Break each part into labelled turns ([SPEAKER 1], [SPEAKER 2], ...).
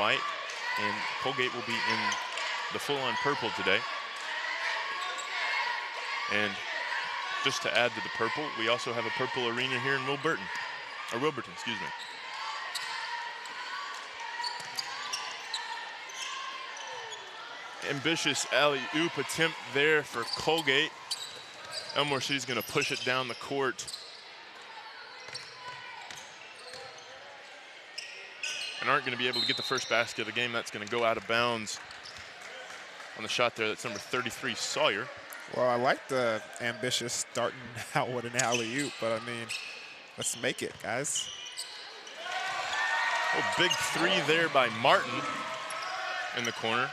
[SPEAKER 1] white, and Coalgate will be in the full-on purple today. And just to add to the purple, we also have a purple arena here in Wilburton, excuse me. Ambitious alley-oop attempt there for Coalgate. Elmore City's gonna push it down the court. And aren't gonna be able to get the first basket of the game. That's gonna go out of bounds on the shot there. That's number 33, Sawyer.
[SPEAKER 2] Well, I like the ambitious starting out with an alley-oop, but I mean, let's make it, guys.
[SPEAKER 1] Oh, big three there by Martin in the corner.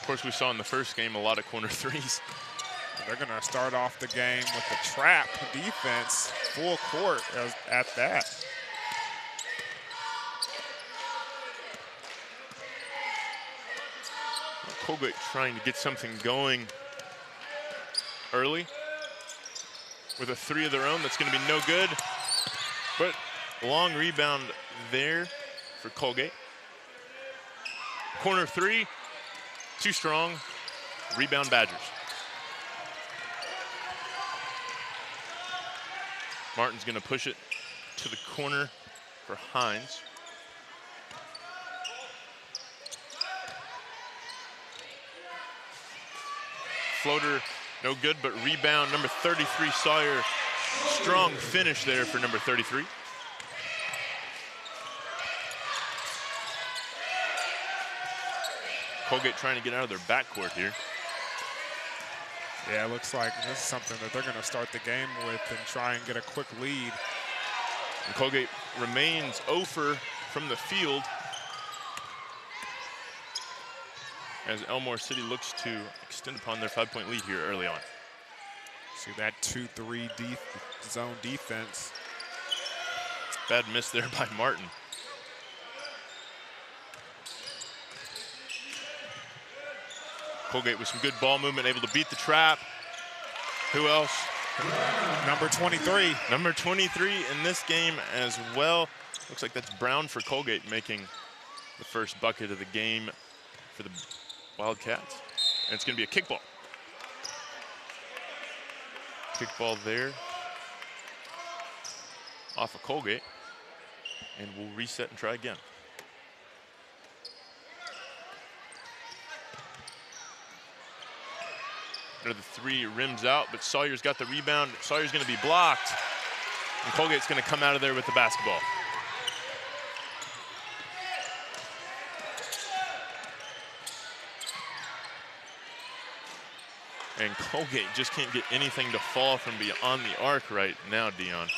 [SPEAKER 1] Of course, we saw in the first game a lot of corner threes.
[SPEAKER 2] They're going to start off the game with the trap defense, full court at that.
[SPEAKER 1] Coalgate trying to get something going early with a three of their own. That's going to be no good. But long rebound there for Coalgate. Corner three, too strong. Rebound Badgers. Martin's going to push it to the corner for Hines. Floater, no good, but rebound, number 33, Sawyer. Strong finish there for number 33. Coalgate trying to get out of their backcourt here.
[SPEAKER 2] Yeah, it looks like this is something that they're going to start the game with and try and get a quick lead.
[SPEAKER 1] And Coalgate remains 0 from the field as Elmore City looks to extend upon their 5-point lead here early on.
[SPEAKER 2] See that 2-3 zone defense.
[SPEAKER 1] Bad miss there by Martin. Coalgate with some good ball movement, able to beat the trap. Who else?
[SPEAKER 2] Number 23.
[SPEAKER 1] Number 23 in this game as well. Looks like that's Brown for Coalgate making the first bucket of the game for the Wildcats. And it's going to be a kickball. Kickball there off of Coalgate. And we'll reset and try again. Another three rims out, but Sawyer's got the rebound. Sawyer's going to be blocked. And Coalgate's going to come out of there with the basketball. And Coalgate just can't get anything to fall from beyond the arc right now, Dion.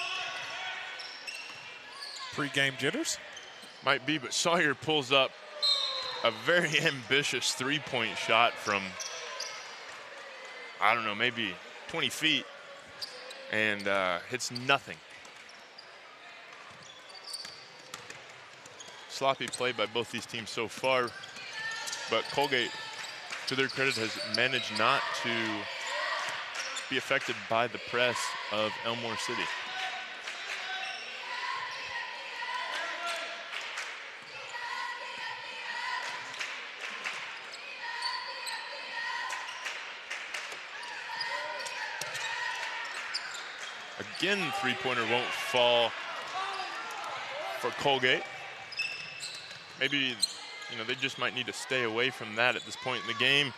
[SPEAKER 2] Pre-game jitters?
[SPEAKER 1] Might be, but Sawyer pulls up a very ambitious three-point shot from, I don't know, maybe 20 feet, and hits nothing. Sloppy play by both these teams so far, but Coalgate, to their credit, has managed not to be affected by the press of Elmore City. Again, three-pointer won't fall for Coalgate. Maybe, you know, they just might need to stay away from that at this point in the game.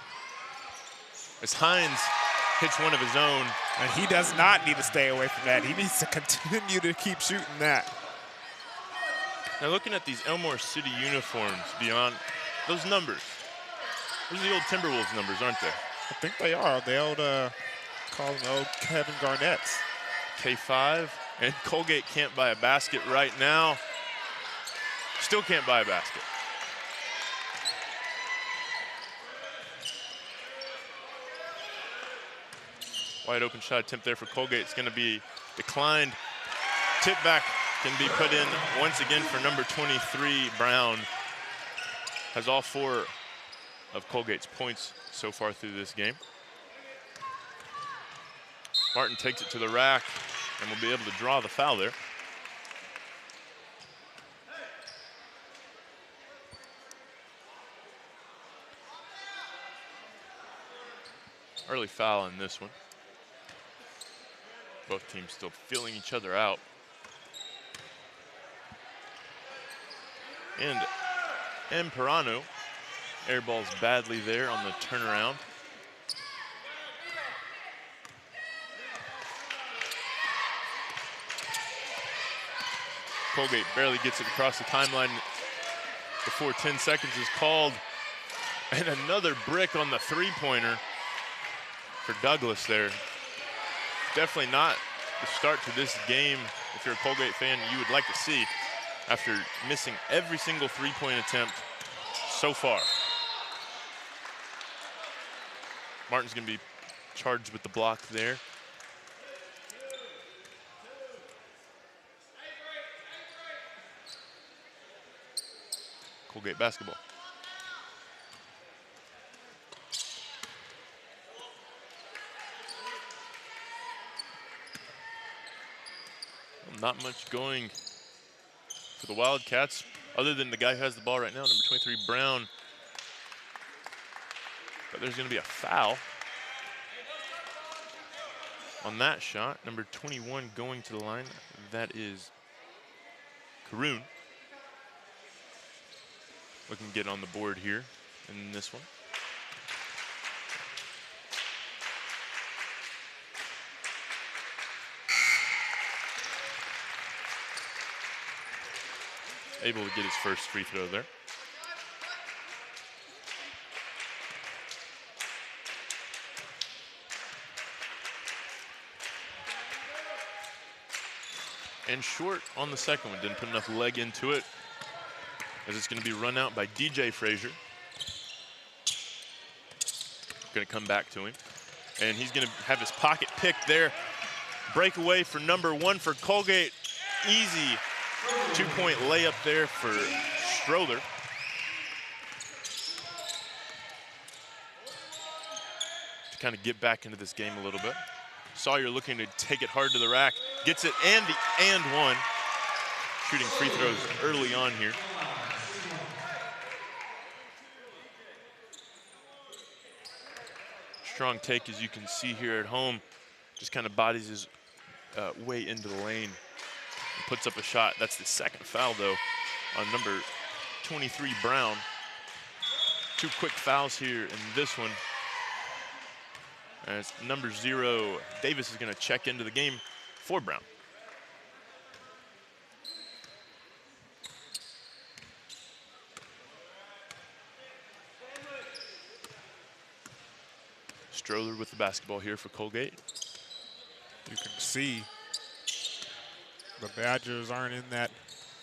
[SPEAKER 1] As Hines hits one of his own.
[SPEAKER 2] And he does not need to stay away from that. He needs to continue to keep shooting that.
[SPEAKER 1] Now looking at these Elmore City uniforms, beyond those numbers, those are the old Timberwolves numbers, aren't they?
[SPEAKER 2] I think they are. The old, call them old Kevin Garnett's.
[SPEAKER 1] K5, and Coalgate can't buy a basket right now. Still can't buy a basket. Wide open shot attempt there for Coalgate. It's going to be declined. Tip back can be put in once again for number 23, Brown. Has all 4 of Coalgate's points so far through this game. Martin takes it to the rack and will be able to draw the foul there. Early foul in this one. Both teams still feeling each other out. And Perano airballs badly there on the turnaround. Coalgate barely gets it across the timeline before 10 seconds is called. And another brick on the three-pointer for Douglas there. Definitely not the start to this game, if you're a Coalgate fan, you would like to see after missing every single three-point attempt so far. Martin's going to be charged with the block there. Coalgate basketball. Not much going for the Wildcats, other than the guy who has the ball right now, number 23, Brown. But there's going to be a foul on that shot. Number 21 going to the line. That is Karoon. Looking to get on the board here in this one. Able to get his first free throw there. And short on the second one, didn't put enough leg into it, as it's going to be run out by DJ Frazier. Going to come back to him, and he's going to have his pocket picked there. Breakaway for number 1 for Coalgate. Easy 2-point layup there for Strother. To kind of get back into this game a little bit. Sawyer looking to take it hard to the rack. Gets it and one. Shooting free throws early on here. Strong take, as you can see here at home. Just kind of bodies his way into the lane. And puts up a shot. That's the second foul, though, on number 23, Brown. 2 quick fouls here in this one. As number 0, Davis, is going to check into the game for Brown. Strother with the basketball here for Coalgate.
[SPEAKER 2] You can see the Badgers aren't in that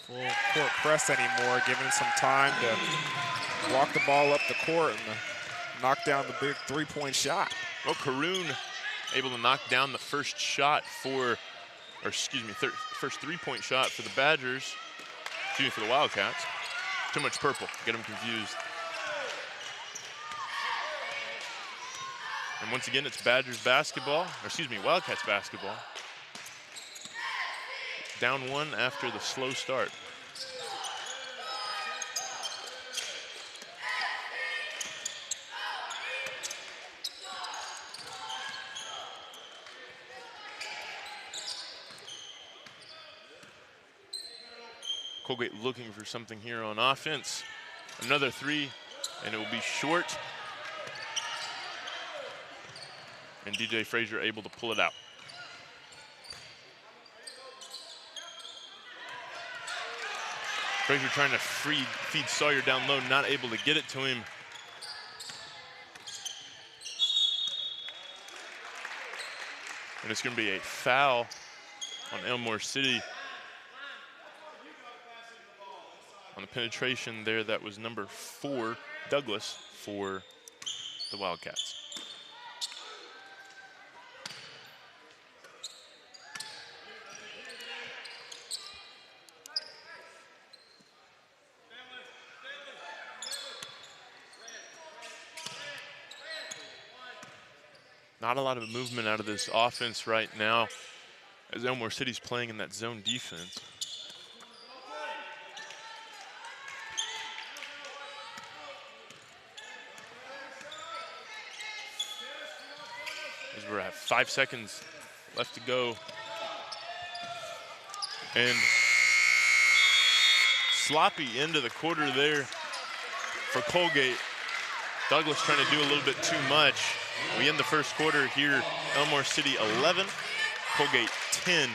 [SPEAKER 2] full court press anymore, giving some time to walk the ball up the court and knock down the big 3-point shot.
[SPEAKER 1] Well, Karoon able to knock down the first shot for, or excuse me, first 3-point shot for the Badgers, excuse me, for the Wildcats. Too much purple, get them confused. And once again, it's Badgers basketball, or excuse me, Wildcats basketball. Down 1 after the slow start. Coalgate looking for something here on offense. Another 3, and it will be short. And DJ Frazier able to pull it out. Frazier trying to feed Sawyer down low, not able to get it to him. And it's going to be a foul on Elmore City. On the penetration there, that was number 4, Douglas, for the Wildcats. Not a lot of movement out of this offense right now, as Elmore City's playing in that zone defense. as we're at 5 seconds left to go. And sloppy end of the quarter there for Coalgate. Douglas trying to do a little bit too much. We end the first quarter here, Elmore City 11, Coalgate 10.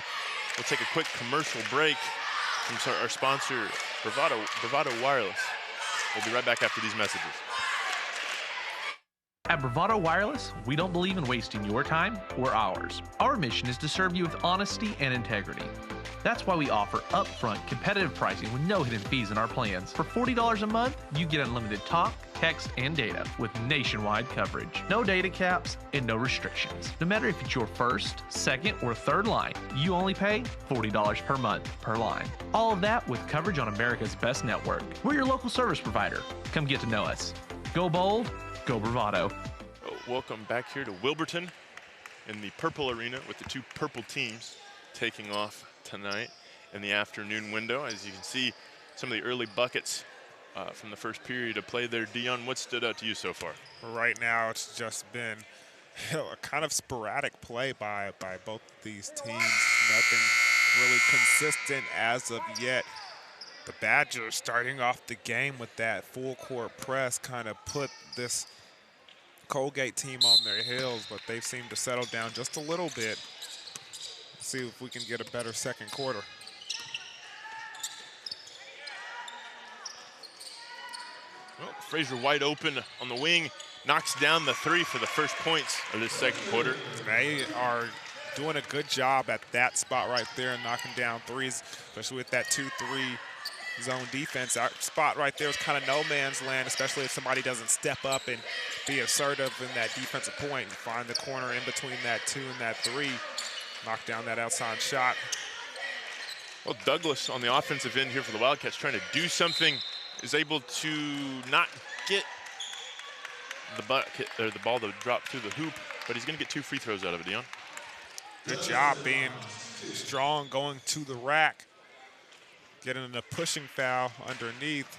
[SPEAKER 1] We'll take a quick commercial break from our sponsor, Bravado Wireless. We'll be right back after these messages.
[SPEAKER 3] At Bravado Wireless, we don't believe in wasting your time or ours. Our mission is to serve you with honesty and integrity. That's why we offer upfront competitive pricing with no hidden fees in our plans. For $40 a month, you get unlimited talk, text, and data with nationwide coverage. No data caps and no restrictions. No matter if it's your first, second, or third line, you only pay $40 per month per line. All of that with coverage on America's best network. We're your local service provider. Come get to know us. Go bold, go Bravado.
[SPEAKER 1] Welcome back here to Wilburton in the Purple Arena with the two purple teams taking off tonight in the afternoon window. As you can see, some of the early buckets from the first period of play there. Dion, what stood out to you so far?
[SPEAKER 2] Right now, it's just been a kind of sporadic play by both these teams. Nothing really consistent as of yet. The Badgers starting off the game with that full court press kind of put this Coalgate team on their heels, but they've seemed to settle down just a little bit. See if we can get a better second quarter.
[SPEAKER 1] Well, Frazier wide open on the wing, knocks down the three for the first points of this second quarter.
[SPEAKER 2] They are doing a good job at that spot right there, knocking down threes, especially with that 2-3 zone defense. Our spot right there is kind of no man's land, especially if somebody doesn't step up and be assertive in that defensive point and find the corner in between that 2 and that 3. Knock down that outside shot.
[SPEAKER 1] Well, Douglas on the offensive end here for the Wildcats trying to do something, is able to not get the bucket or the ball to drop through the hoop, but he's going to get 2 free throws out of it, Dion.
[SPEAKER 2] Good job being strong, going to the rack, getting a pushing foul underneath.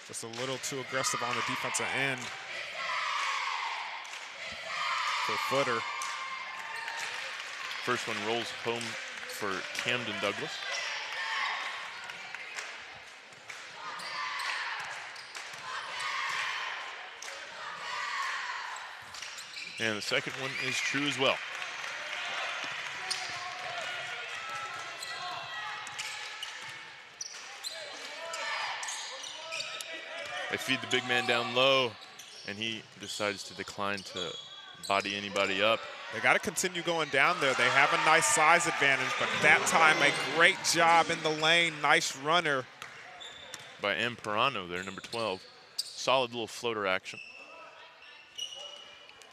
[SPEAKER 2] Just a little too aggressive on the defensive end for Footer.
[SPEAKER 1] First one rolls home for Camden Douglas. And the second one is true as well. They feed the big man down low, and he decides to decline to body anybody up.
[SPEAKER 2] They got to continue going down there. They have a nice size advantage, but that time a great job in the lane. Nice runner
[SPEAKER 1] by Amperano there, number 12. Solid little floater action.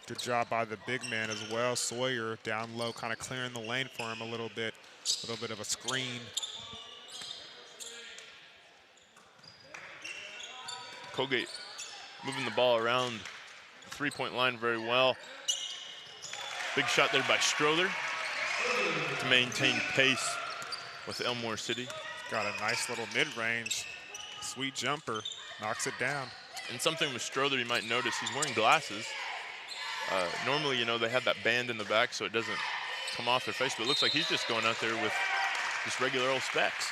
[SPEAKER 2] Good job by the big man as well. Sawyer down low, kind of clearing the lane for him a little bit of a screen.
[SPEAKER 1] Coalgate moving the ball around the three-point line very well. Big shot there by Strother to maintain pace with Elmore City.
[SPEAKER 2] Got a nice little mid-range, sweet jumper, knocks it down.
[SPEAKER 1] And something with Strother you might notice, he's wearing glasses. Normally, you know, they have that band in the back so it doesn't come off their face, but it looks like he's just going out there with just regular old specs.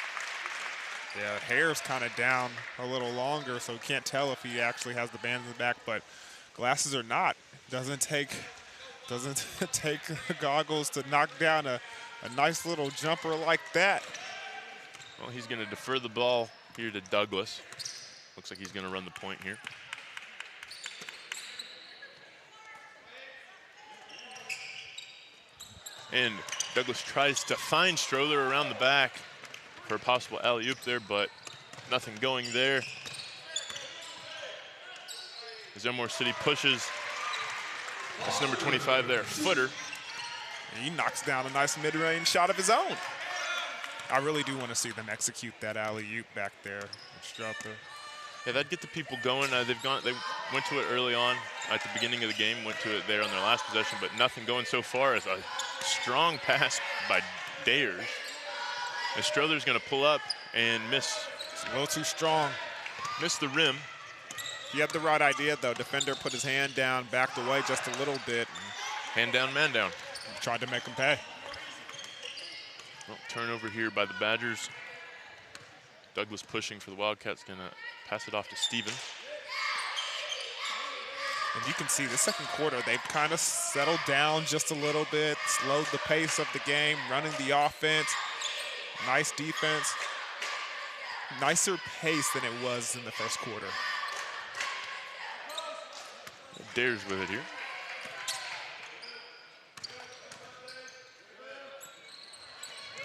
[SPEAKER 2] Yeah, hair's kind of down a little longer, so we can't tell if he actually has the band in the back, but glasses or not, doesn't take goggles to knock down a nice little jumper like that.
[SPEAKER 1] Well, he's going to defer the ball here to Douglas. Looks like he's going to run the point here. And Douglas tries to find Strother around the back for a possible alley-oop there, but nothing going there. As Elmore City pushes, that's number 25 there, Footer.
[SPEAKER 2] And he knocks down a nice mid-range shot of his own. I really do want to see them execute that alley-oop back there. Strother.
[SPEAKER 1] Yeah, that'd get the people going. They went to it early on at the beginning of the game, went to it there on their last possession, but nothing going so far as a strong pass by Dayers. And Strother's going to pull up and miss.
[SPEAKER 2] It's a little too strong.
[SPEAKER 1] Missed the rim.
[SPEAKER 2] He had the right idea, though. Defender put his hand down, backed away just a little bit.
[SPEAKER 1] Hand down, man down.
[SPEAKER 2] Tried to make him pay.
[SPEAKER 1] Well, turnover here by the Badgers. Douglas pushing for the Wildcats, gonna pass it off to Stevens.
[SPEAKER 2] And you can see the second quarter, they've kind of settled down just a little bit, slowed the pace of the game, running the offense. Nice defense. Nicer pace than it was in the first quarter.
[SPEAKER 1] Dares with it here.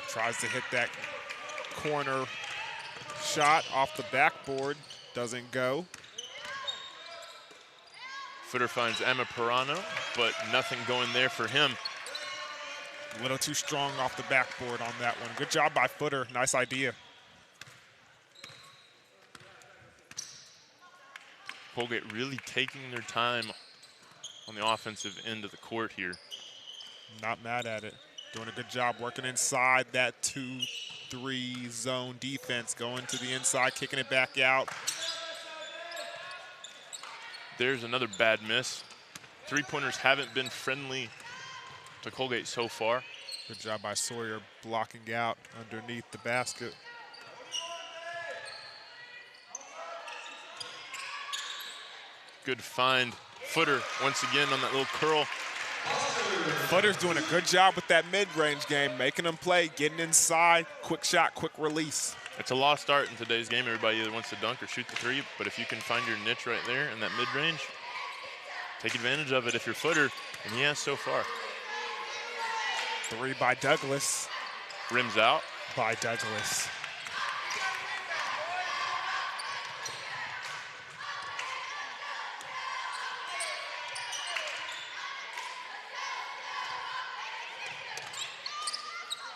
[SPEAKER 2] Tries to hit that corner shot off the backboard, doesn't go.
[SPEAKER 1] Footer finds Emma Perano, but nothing going there for him.
[SPEAKER 2] A little too strong off the backboard on that one. Good job by Footer, nice idea.
[SPEAKER 1] Coalgate really taking their time on the offensive end of the court here.
[SPEAKER 2] Not mad at it. Doing a good job working inside that 2-3 zone defense, going to the inside, kicking it back out.
[SPEAKER 1] There's another bad miss. Three-pointers haven't been friendly to Coalgate so far.
[SPEAKER 2] Good job by Sawyer blocking out underneath the basket.
[SPEAKER 1] Good find. Footer once again on that little curl.
[SPEAKER 2] Footer's doing a good job with that mid-range game, making them play, getting inside, quick shot, quick release.
[SPEAKER 1] It's a lost art in today's game. Everybody either wants to dunk or shoot the three, but if you can find your niche right there in that mid-range, take advantage of it if you're Footer, and he has so far.
[SPEAKER 2] Three by Douglas.
[SPEAKER 1] Rims out.
[SPEAKER 2] By Douglas.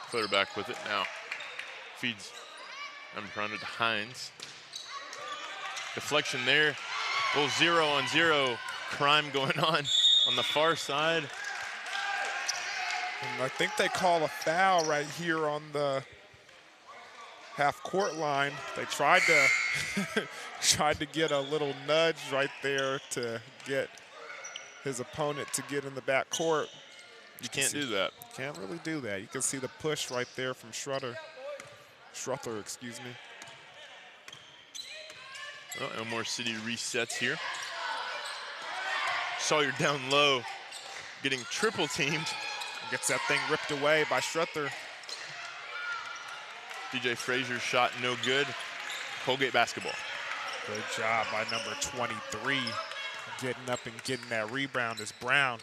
[SPEAKER 1] Footer back with it now. Feeds Emperano to Hines. Deflection there. A little 0-on-0 crime going on the far side.
[SPEAKER 2] And I think they call a foul right here on the half-court line. They tried to get a little nudge right there to get his opponent to get in the back court.
[SPEAKER 1] You can't do that.
[SPEAKER 2] Can't really do that. You can see the push right there from Struther, excuse me.
[SPEAKER 1] Well, Elmore City resets here. Sawyer down low, getting triple teamed.
[SPEAKER 2] Gets that thing ripped away by Struther.
[SPEAKER 1] DJ Frazier's shot no good. Coalgate basketball.
[SPEAKER 2] Good job by number 23. Getting up and getting that rebound is Brown.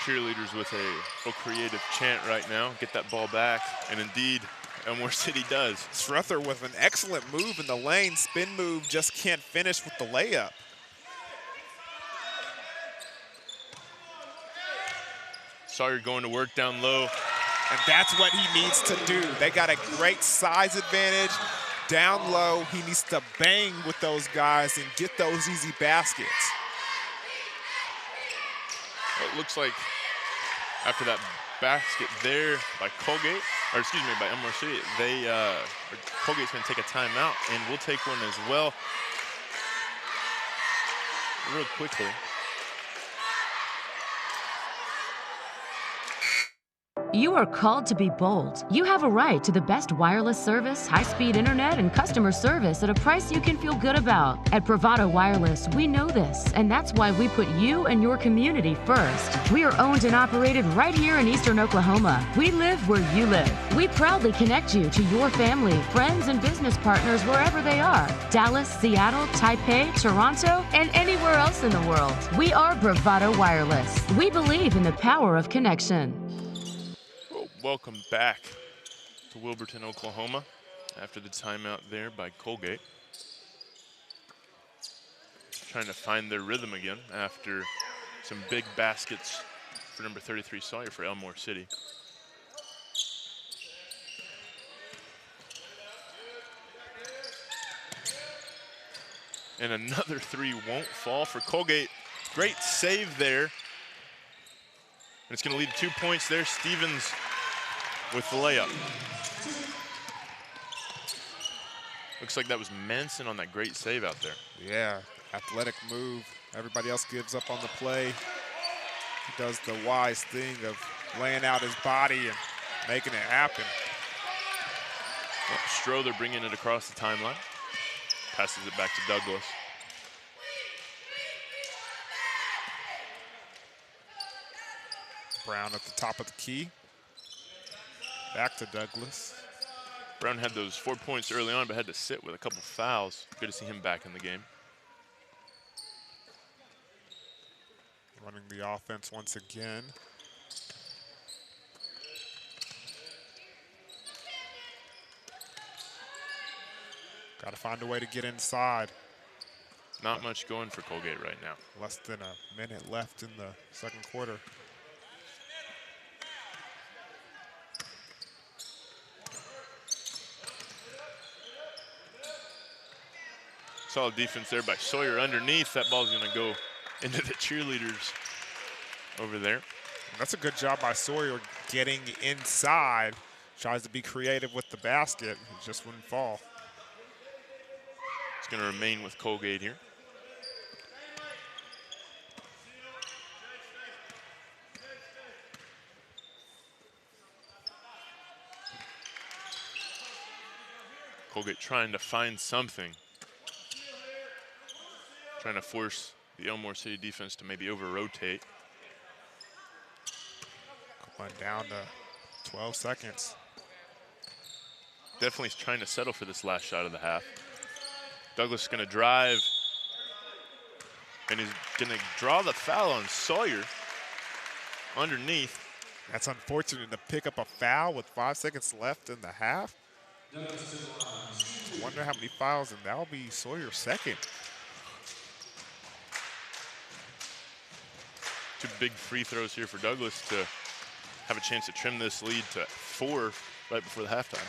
[SPEAKER 1] Cheerleaders with a creative chant right now. Get that ball back, and indeed, Elmore City does.
[SPEAKER 2] Struther with an excellent move in the lane. Spin move, just can't finish with the layup.
[SPEAKER 1] Sawyer going to work down low.
[SPEAKER 2] And that's what he needs to do. They got a great size advantage. Down low, he needs to bang with those guys and get those easy baskets.
[SPEAKER 1] Well, it looks like after that basket there by Coalgate, or excuse me, by Elmore City, Coalgate's going to take a timeout, and we'll take one as well. Real quickly.
[SPEAKER 4] You are called to be bold. You have a right to the best wireless service, high-speed internet, and customer service at a price you can feel good about. At Bravado Wireless, we know this, and that's why we put you and your community first. We are owned and operated right here in Eastern Oklahoma. We live where you live. We proudly connect you to your family, friends, and business partners wherever they are. Dallas, Seattle, Taipei, Toronto, and anywhere else in the world. We are Bravado Wireless. We believe in the power of connection.
[SPEAKER 1] Welcome back to Wilburton, Oklahoma, after the timeout there by Coalgate. Trying to find their rhythm again after some big baskets for number 33 Sawyer for Elmore City. And another three won't fall for Coalgate. Great save there. And it's going to lead to 2 points there. Stevens with the layup. Looks like that was Manson on that great save out there.
[SPEAKER 2] Yeah, athletic move. Everybody else gives up on the play. He does the wise thing of laying out his body and making it happen.
[SPEAKER 1] Well, Strother bringing it across the timeline. Passes it back to Douglas.
[SPEAKER 2] Brown at the top of the key. Back to Douglas.
[SPEAKER 1] Brown had those 4 points early on, but had to sit with a couple fouls. Good to see him back in the game.
[SPEAKER 2] Running the offense once again. Got to find a way to get inside.
[SPEAKER 1] Not much going for Coalgate right now.
[SPEAKER 2] Less than a minute left in the second quarter.
[SPEAKER 1] Solid defense there by Sawyer underneath. That ball's going to go into the cheerleaders over there.
[SPEAKER 2] That's a good job by Sawyer getting inside. Tries to be creative with the basket. It just wouldn't fall.
[SPEAKER 1] It's going to remain with Coalgate here. Coalgate trying to find something. Trying to force the Elmore City defense to maybe over-rotate.
[SPEAKER 2] Going down to 12 seconds.
[SPEAKER 1] Definitely trying to settle for this last shot of the half. Douglas is going to drive. And he's going to draw the foul on Sawyer underneath.
[SPEAKER 2] That's unfortunate to pick up a foul with 5 seconds left in the half. I wonder how many fouls, and that'll be Sawyer's second.
[SPEAKER 1] Two big free throws here for Douglas to have a chance to trim this lead to 4 right before the halftime.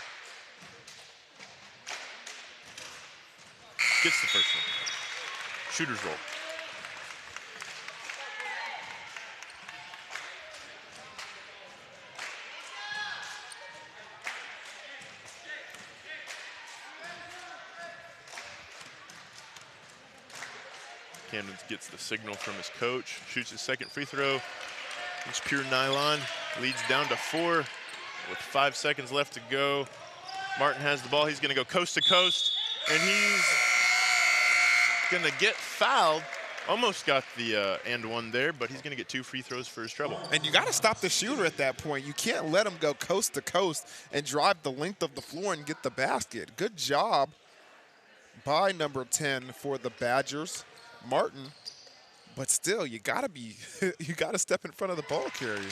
[SPEAKER 1] Gets the first one. Shooter's roll. Camden gets the signal from his coach, shoots his second free throw. It's pure nylon, leads down to 4 with 5 seconds left to go. Martin has the ball, he's gonna go coast to coast, and he's gonna get fouled. Almost got the and one there, but he's gonna get 2 free throws for his trouble.
[SPEAKER 2] And you gotta stop the shooter at that point. You can't let him go coast to coast and drive the length of the floor and get the basket. Good job by number 10 for the Badgers, Martin. But still, you gotta step in front of the ball carrier.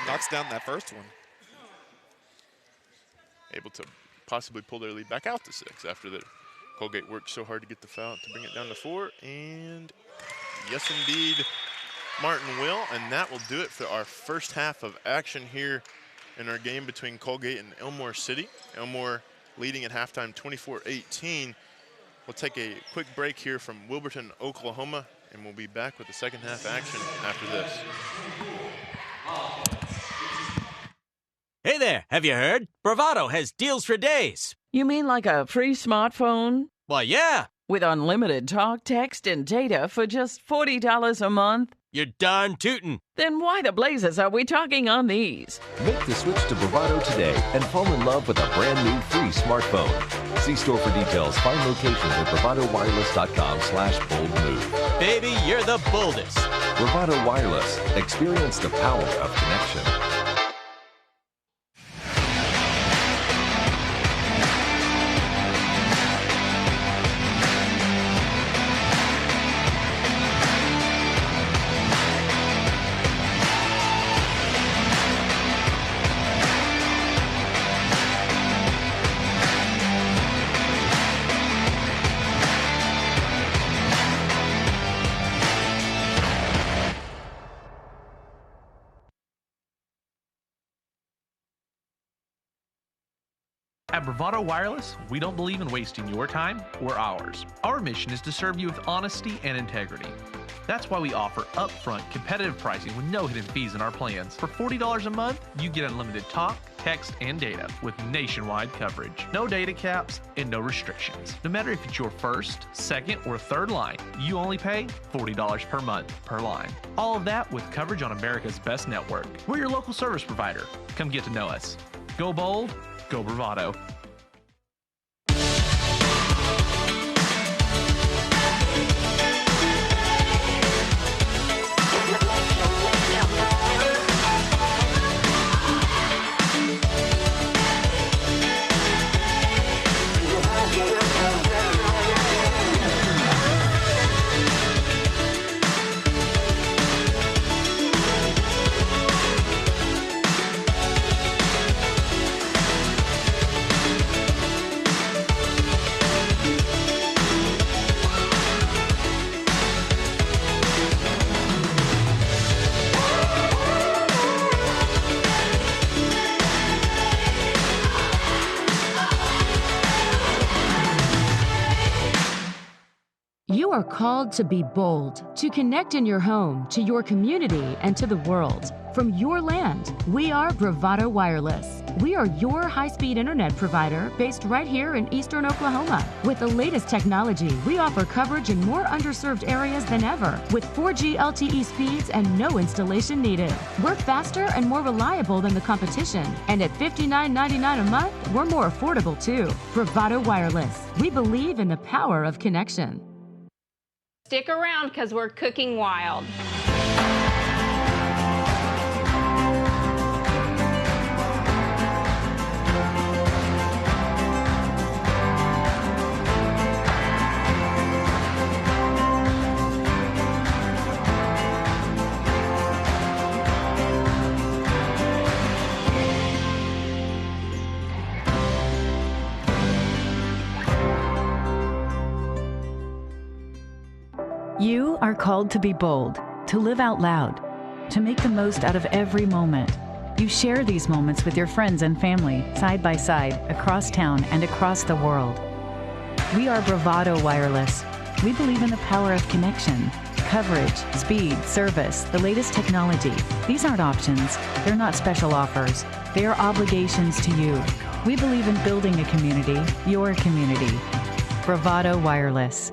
[SPEAKER 2] Knocks down that first one.
[SPEAKER 1] Able to possibly pull their lead back out to 6 after the Coalgate worked so hard to get the foul to bring it down to 4. And yes, indeed, Martin will. And that will do it for our first half of action here in our game between Coalgate and Elmore City. Elmore leading at halftime 24-18. We'll take a quick break here from Wilburton, Oklahoma, and we'll be back with the second half action after this.
[SPEAKER 5] Hey there, have you heard? Bravado has deals for days.
[SPEAKER 6] You mean like a free smartphone?
[SPEAKER 5] Why, yeah.
[SPEAKER 6] With unlimited talk, text, and data for just $40 a month?
[SPEAKER 5] You're darn tootin'.
[SPEAKER 6] Then why the blazes are we talking on these?
[SPEAKER 7] Make the switch to Bravado today and fall in love with a brand new free smartphone. See store for details. Find locations at bravadowireless.com/boldmove.
[SPEAKER 5] Baby, you're the boldest.
[SPEAKER 7] Bravado Wireless. Experience the power of connection.
[SPEAKER 3] At Bravado Wireless, we don't believe in wasting your time or ours. Our mission is to serve you with honesty and integrity. That's why we offer upfront competitive pricing with no hidden fees in our plans. For $40 a month, you get unlimited talk, text, and data with nationwide coverage. No data caps and no restrictions. No matter if it's your first, second, or third line, you only pay $40 per month per line. All of that with coverage on America's best network. We're your local service provider. Come get to know us. Go bold, go Bravado.
[SPEAKER 4] You are called to be bold, to connect in your home, to your community, and to the world. From your land, we are Bravado Wireless. We are your high-speed internet provider based right here in eastern Oklahoma. With the latest technology, we offer coverage in more underserved areas than ever, with 4G LTE speeds and no installation needed. We're faster and more reliable than the competition, and at $59.99 a month, we're more affordable too. Bravado Wireless. We believe in the power of connection.
[SPEAKER 8] Stick around because we're cooking wild.
[SPEAKER 9] You are called to be bold, to live out loud, to make the most out of every moment. You share these moments with your friends and family, side by side, across town and across the world. We are Bravado Wireless. We believe in the power of connection, coverage, speed, service, the latest technology. These aren't options. They're not special offers. They are obligations to you. We believe in building a community, your community. Bravado Wireless.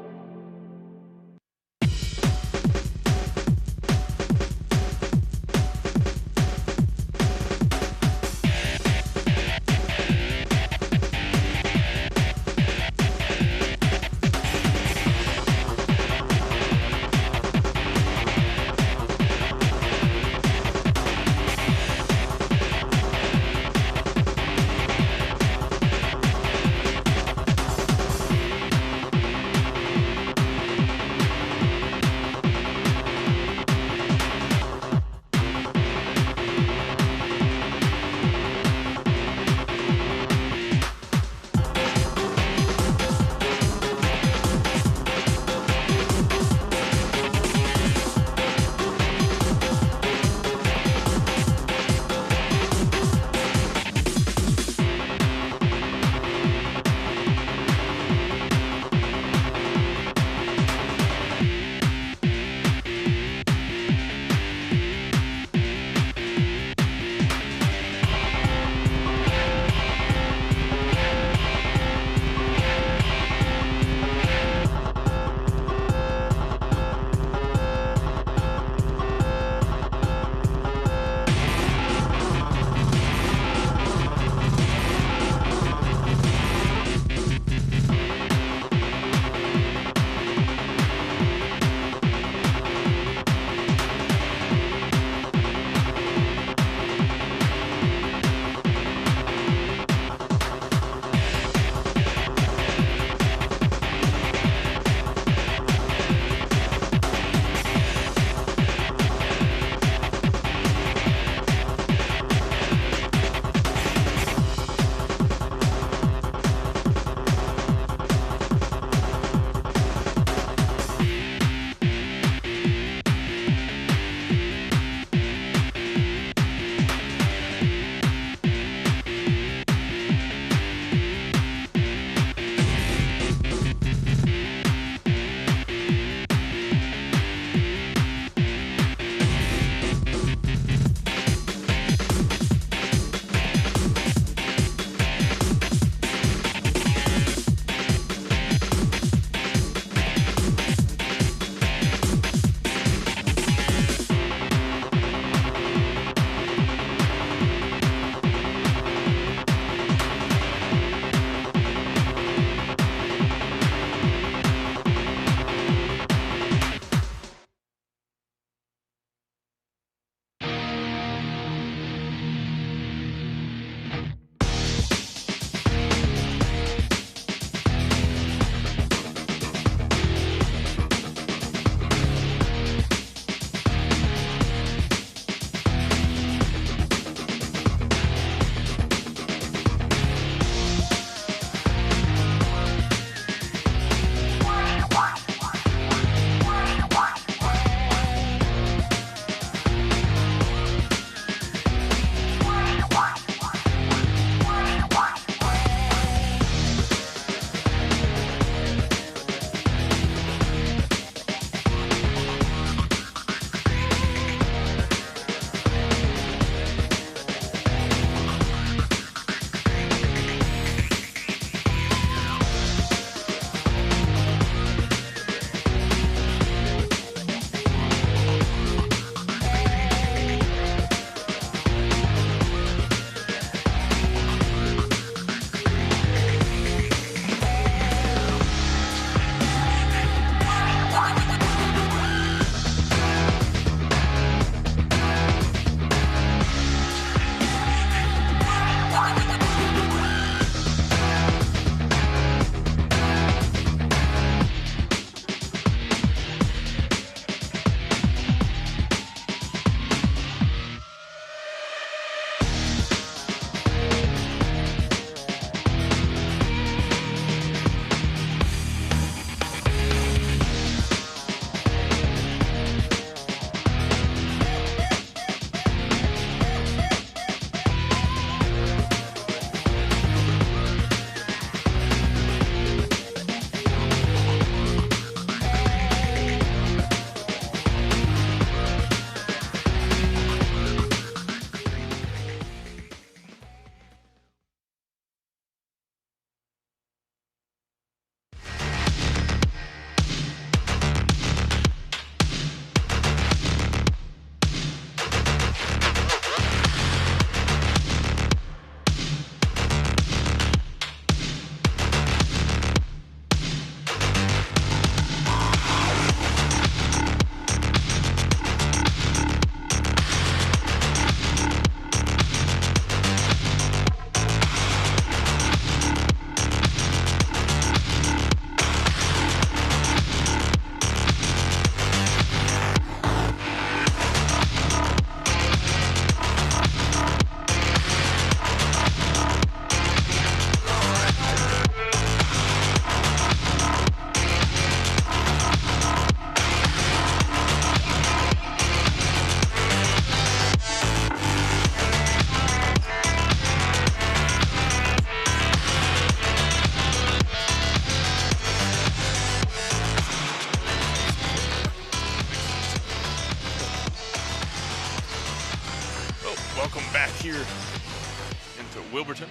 [SPEAKER 1] into Wilburton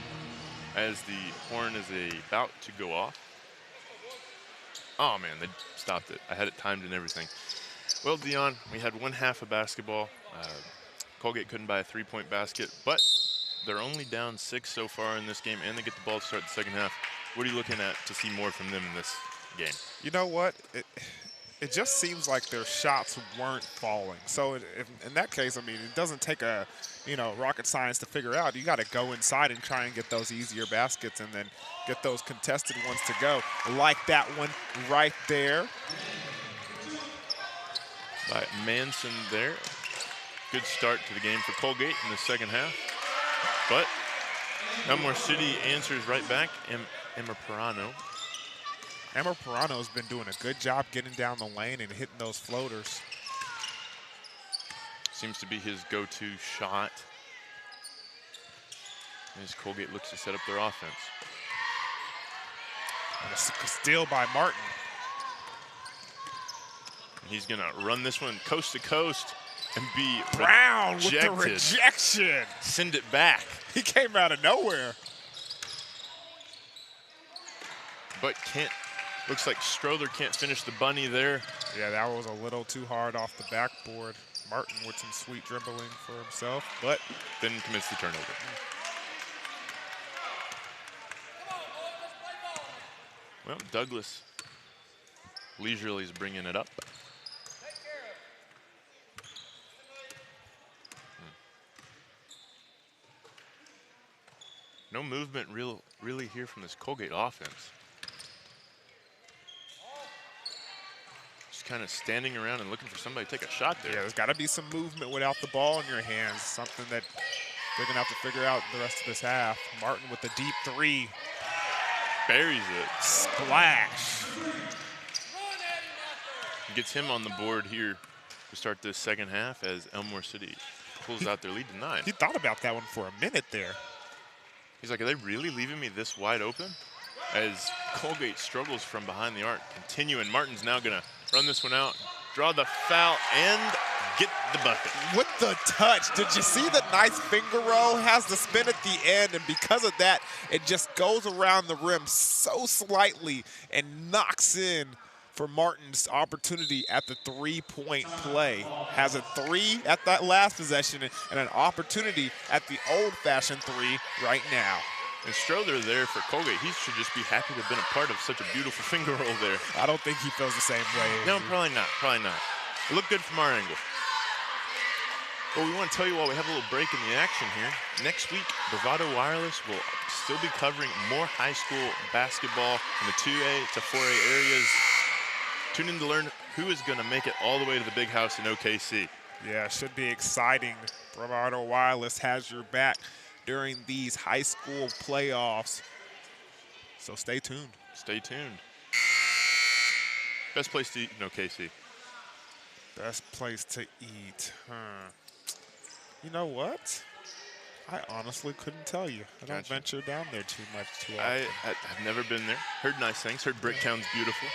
[SPEAKER 1] as the horn is about to go off. Oh man, they stopped it. I had it timed and everything. Well, Dion, we had one half of basketball. Coalgate couldn't buy a three-point basket, but they're only down 6 so far in this game, and they get the ball to start the second half. What are you looking at to see more from them in this game?
[SPEAKER 2] You know what? It just seems like their shots weren't falling. So in that case, I mean, it doesn't take a, rocket science to figure out. You got to go inside and try and get those easier baskets and then get those contested ones to go. Like that one right there.
[SPEAKER 1] By Manson there. Good start to the game for Coalgate in the second half. But Elmore City answers right back. Elmore
[SPEAKER 2] Parano's been doing a good job getting down the lane and hitting those floaters.
[SPEAKER 1] Seems to be his go-to shot as Coalgate looks to set up their offense.
[SPEAKER 2] And a steal by Martin.
[SPEAKER 1] He's going to run this one coast to coast and be
[SPEAKER 2] Brown
[SPEAKER 1] rejected.
[SPEAKER 2] with the rejection.
[SPEAKER 1] Send it back.
[SPEAKER 2] He came out of nowhere.
[SPEAKER 1] But looks like Strother can't finish the bunny there.
[SPEAKER 2] Yeah, that was a little too hard off the backboard. Martin with some sweet dribbling for himself, but
[SPEAKER 1] then commits the turnover. Well, Douglas leisurely is bringing it up. No movement really here from this Coalgate offense. Just kind of standing around and looking for somebody to take a shot there.
[SPEAKER 2] Yeah, there's got to be some movement without the ball in your hands, something that they're going to have to figure out the rest of this half. Martin with the deep three.
[SPEAKER 1] Buries it.
[SPEAKER 2] Splash.
[SPEAKER 1] Gets him on the board here to start this second half as Elmore City pulls out their lead to 9.
[SPEAKER 2] He thought about that one for a minute there.
[SPEAKER 1] He's like, are they really leaving me this wide open? As Coalgate struggles from behind the arc, continuing. Martin's now going to run this one out, draw the foul, and get the bucket.
[SPEAKER 2] With the touch, did you see the nice finger roll? Has the spin at the end, and because of that, it just goes around the rim so slightly and knocks in for Martin's opportunity at the three-point play. Has a 3 at that last possession and an opportunity at the old-fashioned 3 right now.
[SPEAKER 1] And Strother there for Coalgate, he should just be happy to have been a part of such a beautiful finger roll there.
[SPEAKER 2] I don't think he feels the same way.
[SPEAKER 1] No, probably not, It looked good from our angle. Well, we want to tell you while we have a little break in the action here, next week, Bravado Wireless will still be covering more high school basketball in the 2A to 4A areas. Tune in to learn who is going to make it all the way to the big house in OKC.
[SPEAKER 2] Yeah, it should be exciting. Bravado Wireless has your back during these high school playoffs. So stay tuned.
[SPEAKER 1] Stay tuned. Best place to eat in OKC.
[SPEAKER 2] Best place to eat, You know what? I honestly couldn't tell you. I don't venture down there too often.
[SPEAKER 1] I've never been there. Heard nice things. Heard Bricktown's beautiful.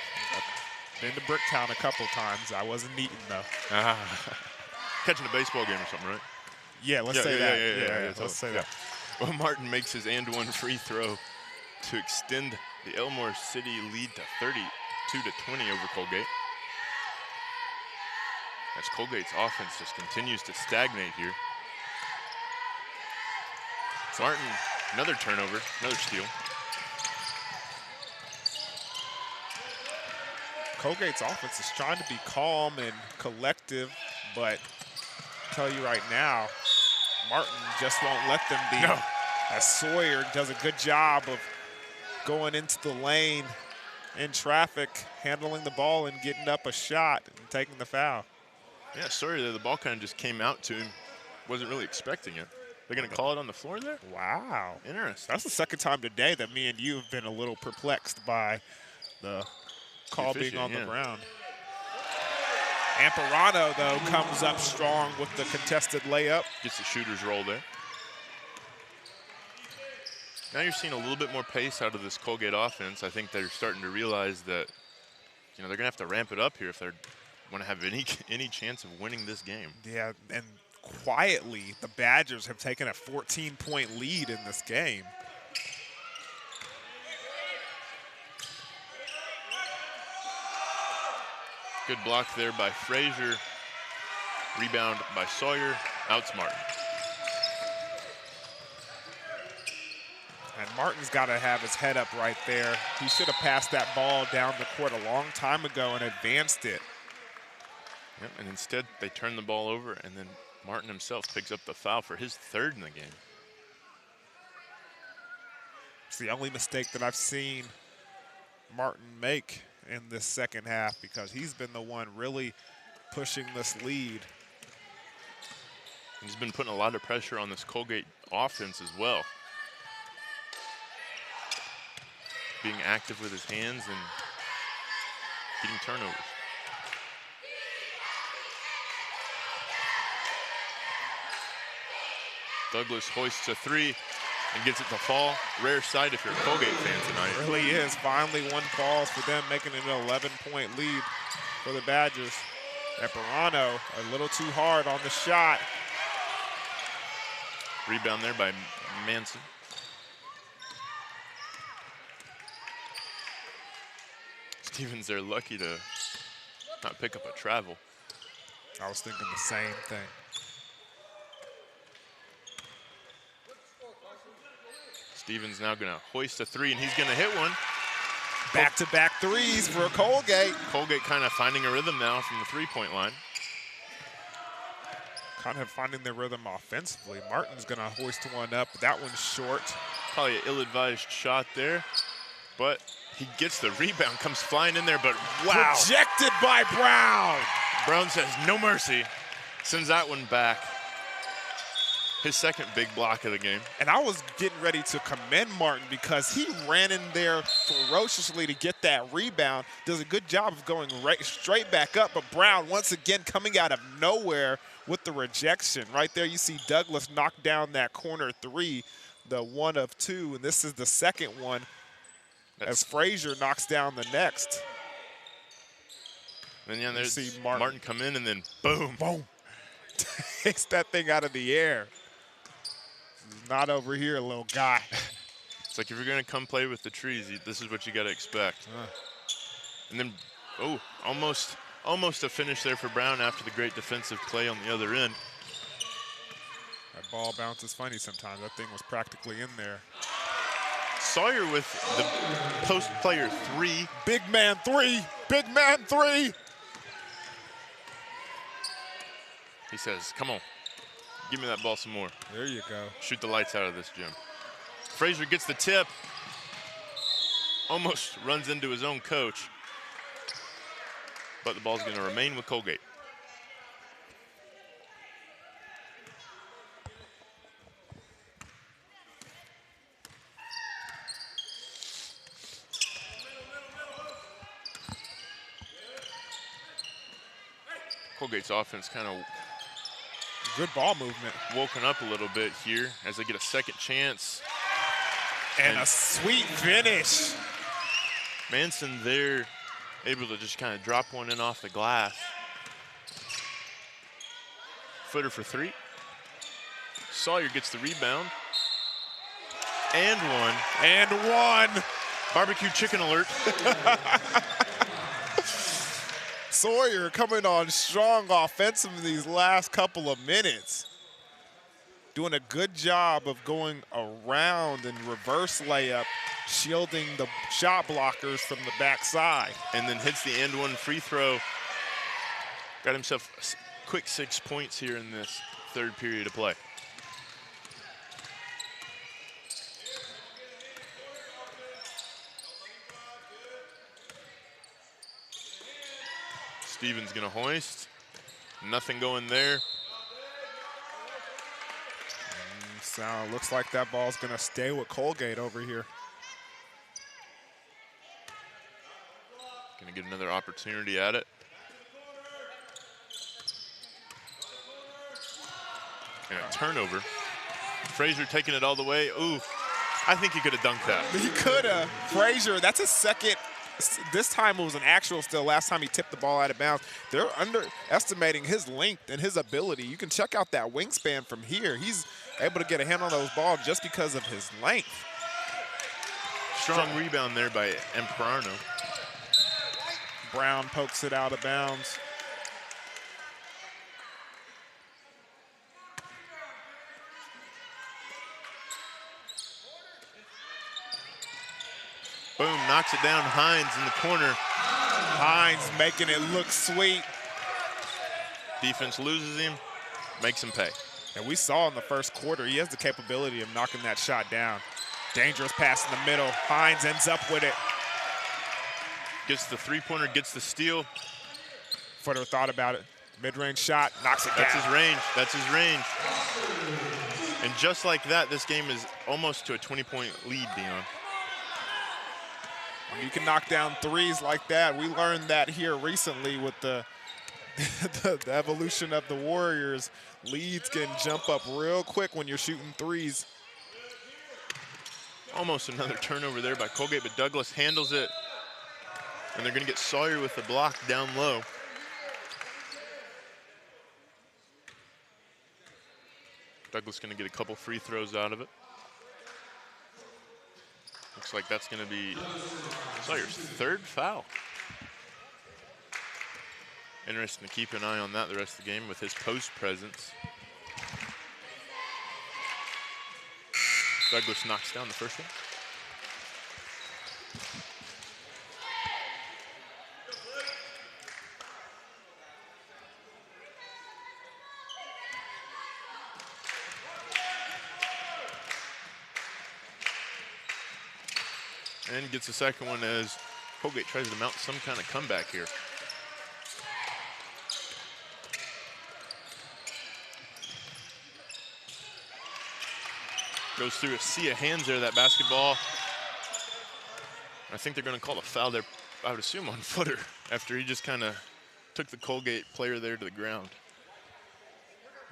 [SPEAKER 2] Been to Bricktown a couple times. I wasn't eating though.
[SPEAKER 1] Catching a baseball game or something, right?
[SPEAKER 2] Yeah, let's say that.
[SPEAKER 1] Yeah,
[SPEAKER 2] let's say that.
[SPEAKER 1] Well, Martin makes his and-one free throw to extend the Elmore City lead to 32-20 over Coalgate. As Coalgate's offense just continues to stagnate here. Martin, another turnover, another steal.
[SPEAKER 2] Coalgate's offense is trying to be calm and collective, but I'll tell you right now, Martin just won't let them be.
[SPEAKER 1] No.
[SPEAKER 2] As Sawyer does a good job of going into the lane in traffic, handling the ball and getting up a shot and taking the foul.
[SPEAKER 1] Yeah, Sawyer, the ball kind of just came out to him. Wasn't really expecting it. They're going to call it on the floor there?
[SPEAKER 2] Wow.
[SPEAKER 1] Interesting.
[SPEAKER 2] That's the second time today that me and you have been a little perplexed by the call being on the ground. Amparano, though, comes up strong with the contested layup.
[SPEAKER 1] Gets the shooter's roll there. Now you're seeing a little bit more pace out of this Coalgate offense. I think they're starting to realize that, they're going to have to ramp it up here if they want to have any chance of winning this game.
[SPEAKER 2] Yeah, and quietly the Badgers have taken a 14-point lead in this game.
[SPEAKER 1] Good block there by Frazier. Rebound by Sawyer. Outsmart.
[SPEAKER 2] And Martin's got to have his head up right there. He should have passed that ball down the court a long time ago and advanced it.
[SPEAKER 1] Yep, and instead they turn the ball over, and then Martin himself picks up the foul for his third in the game.
[SPEAKER 2] It's the only mistake that I've seen Martin make in this second half, because he's been the one really pushing this lead.
[SPEAKER 1] He's been putting a lot of pressure on this Coalgate offense as well. Being active with his hands and getting turnovers. Douglas hoists a three and gets it to fall. Rare sight if you're a Coalgate fan tonight.
[SPEAKER 2] It really is. Finally one falls for them, making it an 11-point lead for the Badgers. Eperano a little too hard on the shot.
[SPEAKER 1] Rebound there by Manson. Stevens, they're lucky to not pick up a travel.
[SPEAKER 2] I was thinking the same thing.
[SPEAKER 1] Stevens now gonna hoist a three, and he's gonna hit one.
[SPEAKER 2] Back-to-back threes for Coalgate.
[SPEAKER 1] Coalgate kind of finding a rhythm now from the three-point line.
[SPEAKER 2] Kind of finding their rhythm offensively. Martin's gonna hoist one up. That one's short.
[SPEAKER 1] Probably an ill-advised shot there, but he gets the rebound, comes flying in there, but wow.
[SPEAKER 2] Rejected by Brown.
[SPEAKER 1] Brown says no mercy, sends that one back. His second big block of the game.
[SPEAKER 2] And I was getting ready to commend Martin because he ran in there ferociously to get that rebound. Does a good job of going right straight back up, but Brown once again coming out of nowhere with the rejection. Right there you see Douglas knock down that corner three, the one of two, and this is the second one as Frazier knocks down the next.
[SPEAKER 1] And yeah, there's Martin come in and then boom.
[SPEAKER 2] Boom. Takes that thing out of the air. Not over here, little guy.
[SPEAKER 1] It's like if you're going to come play with the trees, this is what you got to expect. And then, oh, almost a finish there for Brown after the great defensive play on the other end.
[SPEAKER 2] That ball bounces funny sometimes. That thing was practically in there.
[SPEAKER 1] Sawyer with the post player three.
[SPEAKER 2] Big man three. Big man three.
[SPEAKER 1] He says, come on. Give me that ball some more.
[SPEAKER 2] There you go.
[SPEAKER 1] Shoot the lights out of this gym. Frazier gets the tip. Almost runs into his own coach. But the ball's going to remain with Coalgate. Coalgate's offense kind of
[SPEAKER 2] good ball movement.
[SPEAKER 1] Woken up a little bit here as they get a second chance.
[SPEAKER 2] And a sweet finish.
[SPEAKER 1] Manson there, able to just kind of drop one in off the glass. Footer for three. Sawyer gets the rebound. And one.
[SPEAKER 2] And one.
[SPEAKER 1] Barbecue chicken alert.
[SPEAKER 2] Sawyer coming on strong offensively these last couple of minutes. Doing a good job of going around and reverse layup, shielding the shot blockers from the backside.
[SPEAKER 1] And then hits the and one free throw. Got himself a quick 6 points here in this third period of play. Stevens gonna hoist. Nothing going there.
[SPEAKER 2] So looks like that ball's gonna stay with Coalgate over here.
[SPEAKER 1] Gonna get another opportunity at it. And a turnover. Frazier taking it all the way. Ooh, I think he could have dunked that.
[SPEAKER 2] He could have. Frazier, that's his second this time it was an actual steal. Last time he tipped the ball out of bounds. They're underestimating his length and his ability. You can check out that wingspan from here. He's able to get a hand on those balls just because of his length.
[SPEAKER 1] Strong rebound there by Emperano.
[SPEAKER 2] Brown pokes it out of bounds.
[SPEAKER 1] Boom, knocks it down. Hines in the corner.
[SPEAKER 2] Hines making it look sweet.
[SPEAKER 1] Defense loses him, makes him pay.
[SPEAKER 2] And we saw in the first quarter, he has the capability of knocking that shot down. Dangerous pass in the middle. Hines ends up with it.
[SPEAKER 1] Gets the three-pointer, gets the steal.
[SPEAKER 2] Footer thought about it. Mid-range shot, knocks it down.
[SPEAKER 1] That's his range, that's his range. And just like that, this game is almost to a 20-point lead, Dion.
[SPEAKER 2] You can knock down threes like that. We learned that here recently with the evolution of the Warriors. Leads can jump up real quick when you're shooting threes.
[SPEAKER 1] Almost another turnover there by Coalgate, but Douglas handles it. And they're going to get Sawyer with the block down low. Douglas going to get a couple free throws out of it. Looks like that's going to be Sawyer's third foul. Interesting to keep an eye on that the rest of the game with his post presence. Douglas knocks down the first one. And gets the second one as Coalgate tries to mount some kind of comeback here. Goes through a sea of hands there, that basketball. I think they're going to call a foul there, I would assume, on Footer after he just kind of took the Coalgate player there to the ground.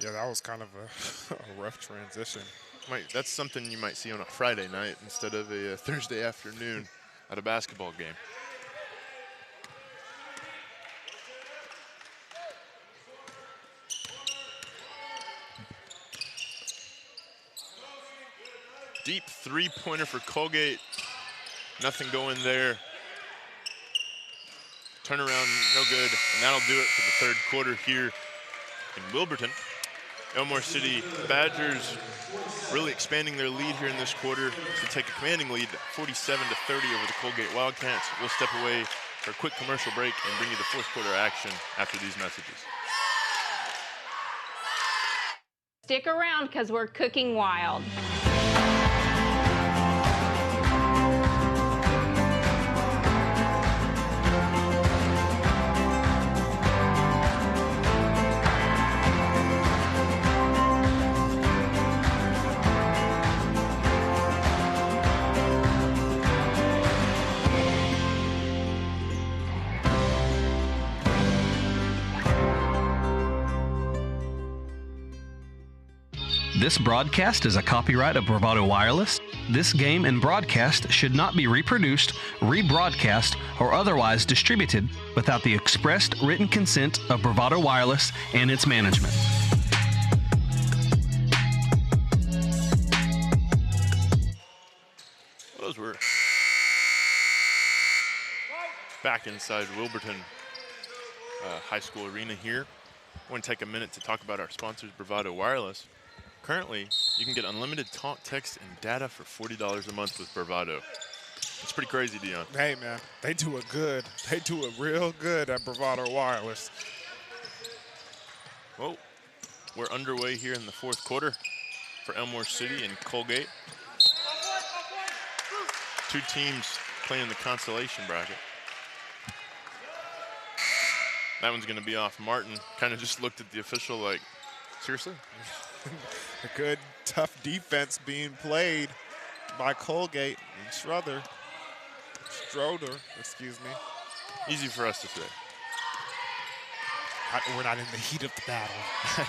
[SPEAKER 2] Yeah, that was kind of a rough transition.
[SPEAKER 1] That's something you might see on a Friday night instead of a Thursday afternoon at a basketball game. Deep three-pointer for Coalgate. Nothing going there. Turnaround, no good, and that'll do it for the third quarter here in Wilburton. Elmore City Badgers really expanding their lead here in this quarter to take a commanding lead, 47-30 over the Coalgate Wildcats. We'll step away for a quick commercial break and bring you the fourth quarter action after these messages.
[SPEAKER 8] Stick around because we're cooking wild.
[SPEAKER 10] This broadcast is a copyright of Bravado Wireless. This game and broadcast should not be reproduced, rebroadcast, or otherwise distributed without the expressed written consent of Bravado Wireless and its management.
[SPEAKER 1] Those were back inside Wilburton High School Arena here. I want to take a minute to talk about our sponsors, Bravado Wireless. Currently, you can get unlimited talk, text, and data for $40 a month with Bravado. It's pretty crazy, Dion.
[SPEAKER 2] Hey, man, they do it good. They do it real good at Bravado Wireless.
[SPEAKER 1] Well, we're underway here in the fourth quarter for Elmore City and Coalgate. Two teams playing the consolation bracket. That one's going to be off. Martin kind of just looked at the official like, seriously?
[SPEAKER 2] A good, tough defense being played by Coalgate and Schroeder, excuse me.
[SPEAKER 1] Easy for us to say.
[SPEAKER 2] We're not in the heat of the battle.
[SPEAKER 1] Yeah.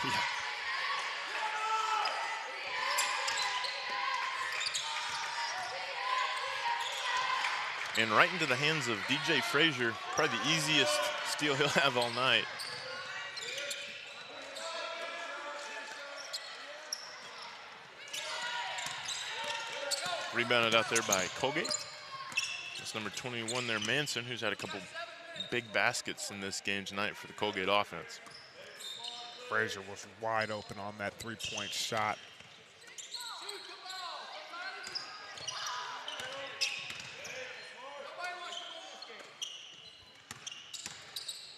[SPEAKER 1] and right into the hands of DJ Frazier. Probably the easiest steal he'll have all night. Rebounded out there by Coalgate. That's number 21 there, Manson, who's had a couple big baskets in this game tonight for the Coalgate offense.
[SPEAKER 2] Frazier was wide open on that three-point shot.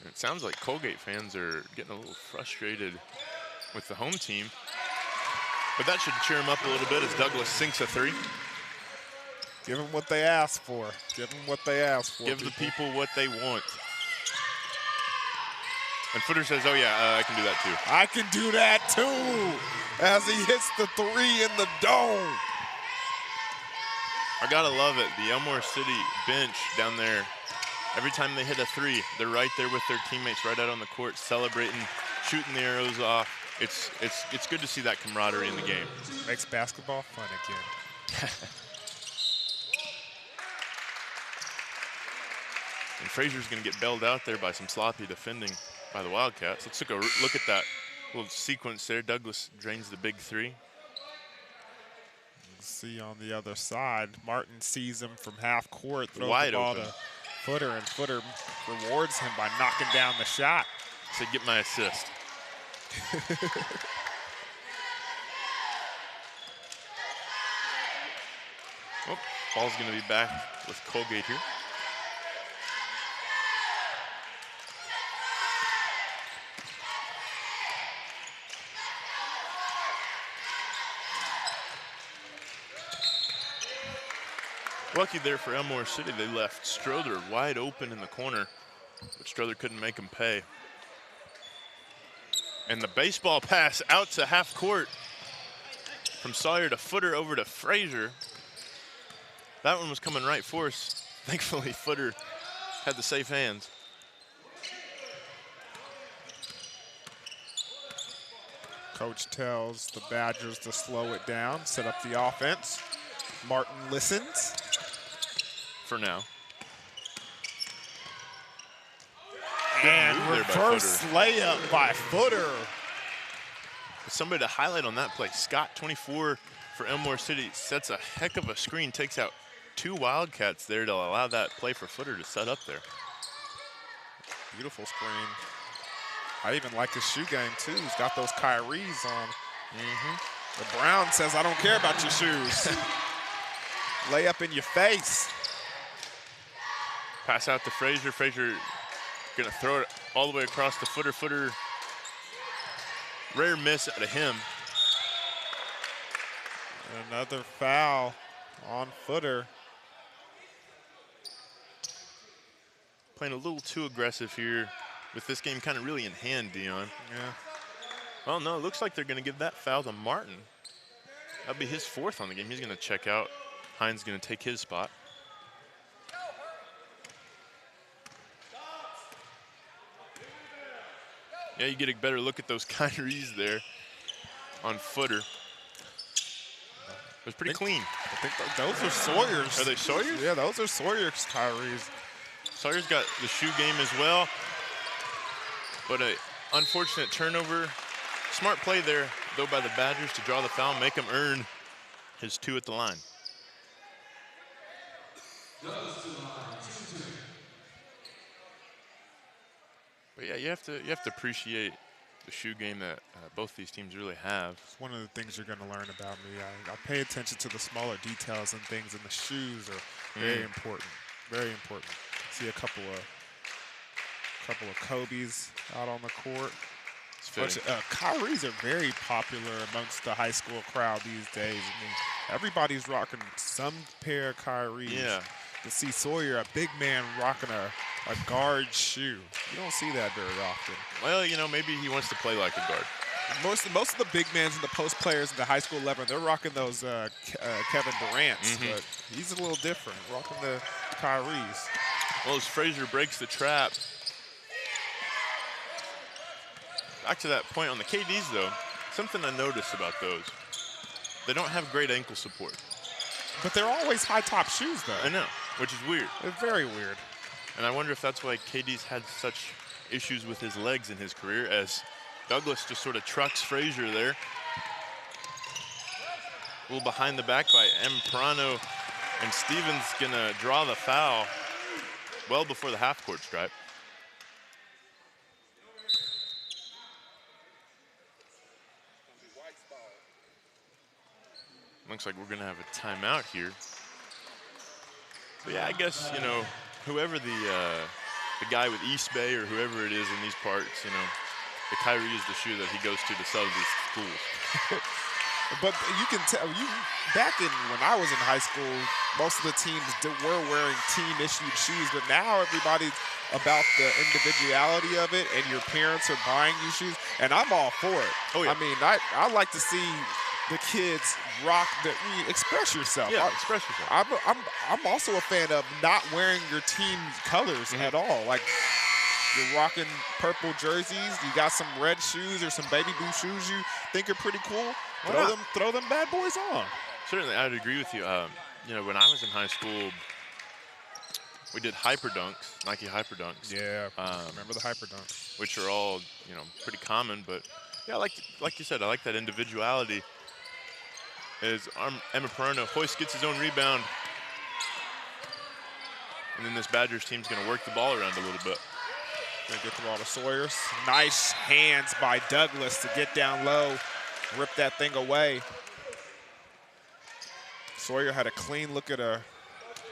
[SPEAKER 1] And it sounds like Coalgate fans are getting a little frustrated with the home team, but that should cheer them up a little bit as Douglas sinks a three.
[SPEAKER 2] Give them what they asked for. Give them what they asked for.
[SPEAKER 1] Give the people what they want. And Footer says, oh yeah, I can do that too.
[SPEAKER 2] I can do that too, as he hits the three in the dome.
[SPEAKER 1] I gotta love it. The Elmore City bench down there, every time they hit a three, they're right there with their teammates right out on the court, celebrating, shooting the arrows off. It's good to see that camaraderie in the game.
[SPEAKER 2] Makes basketball fun again.
[SPEAKER 1] And Frazier's gonna get bailed out there by some sloppy defending by the Wildcats. Let's take a look at that little sequence there. Douglas drains the big three.
[SPEAKER 2] See on the other side, Martin sees him from half court, throws
[SPEAKER 1] Wide
[SPEAKER 2] the ball
[SPEAKER 1] open.
[SPEAKER 2] to Footer, and Footer rewards him by knocking down the shot.
[SPEAKER 1] Said, get my assist. Oh, ball's gonna be back with Coalgate here. Lucky there for Elmore City, they left Strother wide open in the corner, but Strother couldn't make him pay. And the baseball pass out to half court from Sawyer to Footer over to Frazier. That one was coming right for us. Thankfully, Footer had the safe hands.
[SPEAKER 2] Coach tells the Badgers to slow it down, set up the offense. Martin listens.
[SPEAKER 1] For now.
[SPEAKER 2] And reverse layup by Footer.
[SPEAKER 1] Somebody to highlight on that play. Scott, 24 for Elmore City, sets a heck of a screen, takes out two Wildcats there to allow that play for Footer to set up there.
[SPEAKER 2] Beautiful screen. I even like his shoe game too. He's got those Kyries on. The Brown says, I don't care about your shoes. Lay up in your face.
[SPEAKER 1] Pass out to Frazier. Frazier gonna throw it all the way across the Footer. Footer, rare miss out of him.
[SPEAKER 2] Another foul on Footer.
[SPEAKER 1] Playing a little too aggressive here with this game kind of really in hand, Dion.
[SPEAKER 2] Yeah.
[SPEAKER 1] Well, no, it looks like they're gonna give that foul to Martin. That'll be his fourth on the game. He's gonna check out. Hines gonna take his spot. Yeah, you get a better look at those Kyries there on Footer. It was pretty clean.
[SPEAKER 2] I think those are Sawyer's.
[SPEAKER 1] Are they Sawyer's?
[SPEAKER 2] Yeah, those are Sawyer's Kyries.
[SPEAKER 1] Sawyer's got the shoe game as well, but an unfortunate turnover. Smart play there, though, by the Badgers to draw the foul, make him earn his two at the line. But yeah, you have to appreciate the shoe game that both these teams really have.
[SPEAKER 2] It's one of the things you're going to learn about me. I pay attention to the smaller details and things, and the shoes are very important. Very important. See a couple of Kobe's out on the court. Kyries are very popular amongst the high school crowd these days. I mean, everybody's rocking some pair of Kyries.
[SPEAKER 1] Yeah.
[SPEAKER 2] To see Sawyer, a big man, rocking a guard shoe. You don't see that very often.
[SPEAKER 1] Well, you know, maybe he wants to play like a guard.
[SPEAKER 2] Most of the big men and the post players in the high school level, they're rocking those Kevin Durant's, but he's a little different, rocking the Kyries.
[SPEAKER 1] Well, as Frazier breaks the trap. Back to that point on the KDs, though, something I noticed about those, they don't have great ankle support.
[SPEAKER 2] But they're always high-top shoes, though.
[SPEAKER 1] I know. which is weird.
[SPEAKER 2] It's very weird.
[SPEAKER 1] And I wonder if that's why KD's had such issues with his legs in his career, as Douglas just sort of trucks Frazier there. A little behind the back by Perano, and Stevens gonna draw the foul well before the half-court stripe. Looks like we're gonna have a timeout here. But yeah, I guess, you know, whoever the guy with East Bay or whoever it is in these parts, you know, the Kyrie is the shoe that he goes to sell to these schools.
[SPEAKER 2] But you can tell, back in when I was in high school, most of the teams were wearing team-issued shoes, but now everybody's about the individuality of it, and your parents are buying you shoes, and I'm all for it.
[SPEAKER 1] Oh, yeah.
[SPEAKER 2] I mean, I like to see the kids rock, express yourself.
[SPEAKER 1] Yeah, express yourself.
[SPEAKER 2] I'm also a fan of not wearing your team colors at all. Like, you're rocking purple jerseys, you got some red shoes or some baby blue shoes you think are pretty cool, throw them bad boys on.
[SPEAKER 1] Certainly, I'd agree with you. You know, when I was in high school, we did hyper dunks, Nike hyper dunks.
[SPEAKER 2] Yeah, remember the hyper dunks.
[SPEAKER 1] Which are all, you know, pretty common, but yeah, like you said, I like that individuality. As Emma Perano, Hoist gets his own rebound. And then this Badgers team's gonna work the ball around a little bit.
[SPEAKER 2] Gonna get the ball to Sawyers. Nice hands by Douglas to get down low, rip that thing away. Sawyer had a clean look at a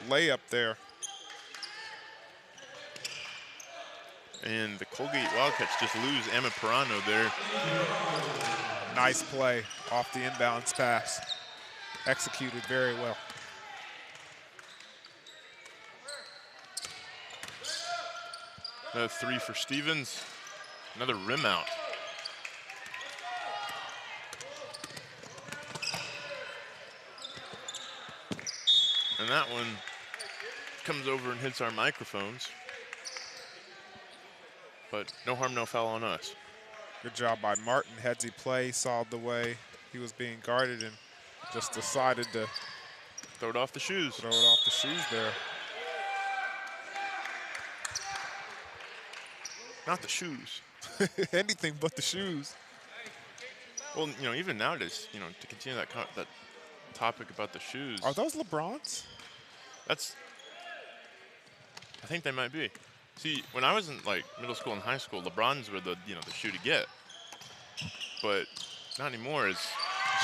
[SPEAKER 2] layup there.
[SPEAKER 1] And the Coalgate Wildcats just lose Emma Perano there.
[SPEAKER 2] Nice play off the inbounds pass. Executed very well.
[SPEAKER 1] Another three for Stevens. Another rim out. And that one comes over and hits our microphones. But no harm, no foul on us.
[SPEAKER 2] Good job by Martin. Headsy play, saw the way he was being guarded and just decided to
[SPEAKER 1] throw it off the shoes.
[SPEAKER 2] Throw it off the shoes there.
[SPEAKER 1] Not the shoes.
[SPEAKER 2] Anything but the shoes.
[SPEAKER 1] Well, you know, even nowadays, you know, to continue that topic about the shoes.
[SPEAKER 2] Are those LeBrons?
[SPEAKER 1] I think they might be. See, when I was in like middle school and high school, LeBrons were the shoe to get. But not anymore. It's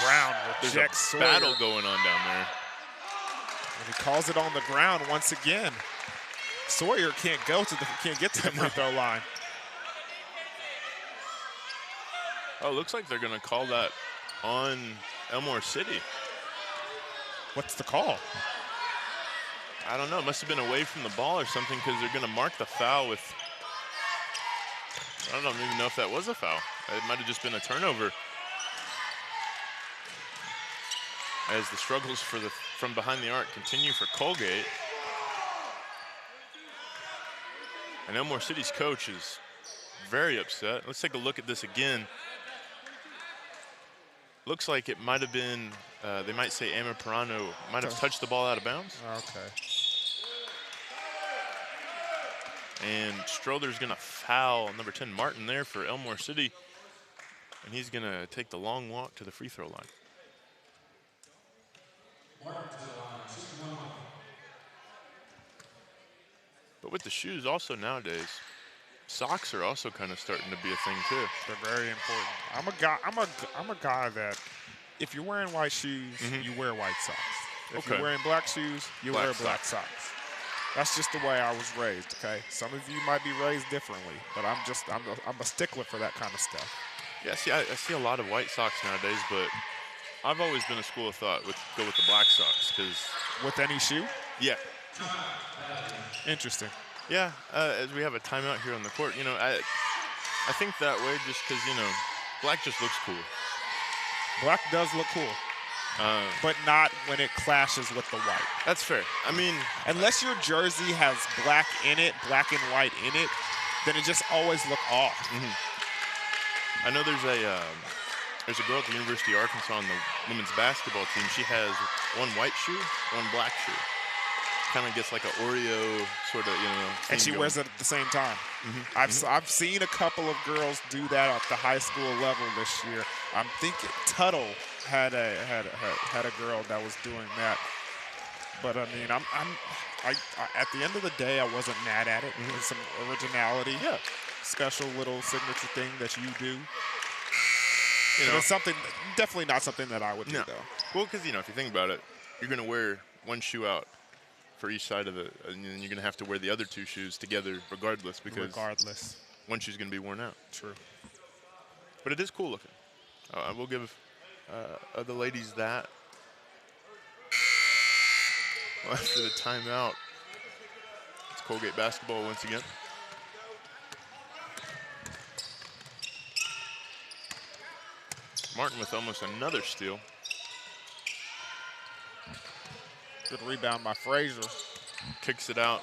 [SPEAKER 2] Brown
[SPEAKER 1] there's
[SPEAKER 2] rejects
[SPEAKER 1] a battle going on down there.
[SPEAKER 2] And he calls it on the ground once again. Sawyer can't get to the free throw line.
[SPEAKER 1] Oh, looks like they're gonna call that on Elmore City.
[SPEAKER 2] What's the call?
[SPEAKER 1] I don't know. It must have been away from the ball or something, because they're going to mark the foul with, I don't even know if that was a foul. It might have just been a turnover. As the struggles from behind the arc continue for Coalgate. And Elmore City's coach is very upset. Let's take a look at this again. Looks like it might have been, they might say Emma Perano might have touched the ball out of bounds.
[SPEAKER 2] Okay.
[SPEAKER 1] And Stroder's gonna foul number 10 Martin there for Elmore City. And he's gonna take the long walk to the free throw line. But with the shoes also nowadays, socks are also kind of starting to be a thing too.
[SPEAKER 2] They're very important. I'm a guy that if you're wearing white shoes, you wear white socks. If you're wearing black shoes, you wear black socks. That's just the way I was raised, okay? Some of you might be raised differently, but I'm a stickler for that kind of stuff.
[SPEAKER 1] Yeah, see, I see a lot of white socks nowadays, but I've always been a school of thought go with the black socks, because
[SPEAKER 2] with any shoe?
[SPEAKER 1] Yeah.
[SPEAKER 2] Interesting.
[SPEAKER 1] Yeah, as we have a timeout here on the court, you know, I think that way just because, you know, black just looks cool.
[SPEAKER 2] Black does look cool. But not when it clashes with the white.
[SPEAKER 1] That's fair. I mean,
[SPEAKER 2] unless your jersey has black in it, black and white in it, then it just always look off.
[SPEAKER 1] I know there's a girl at the University of Arkansas on the women's basketball team. She has one white shoe, one black shoe. kind of gets like an Oreo sort of,
[SPEAKER 2] And she wears it at the same time. I've seen a couple of girls do that at the high school level this year. I'm thinking Tuttle had a girl that was doing that. But I mean, I at the end of the day, I wasn't mad at it. There's some originality, special little signature thing that you do. It's something, definitely not something that I would do though.
[SPEAKER 1] Well, because if you think about it, you're going to wear one shoe out for each side of it, and then you're going to have to wear the other two shoes together regardless, because one shoe's going to be worn out.
[SPEAKER 2] True.
[SPEAKER 1] But it is cool looking. I will give the ladies that. After the timeout, it's Coalgate basketball once again. Martin with almost another steal.
[SPEAKER 2] Good rebound by Frazier.
[SPEAKER 1] Kicks it out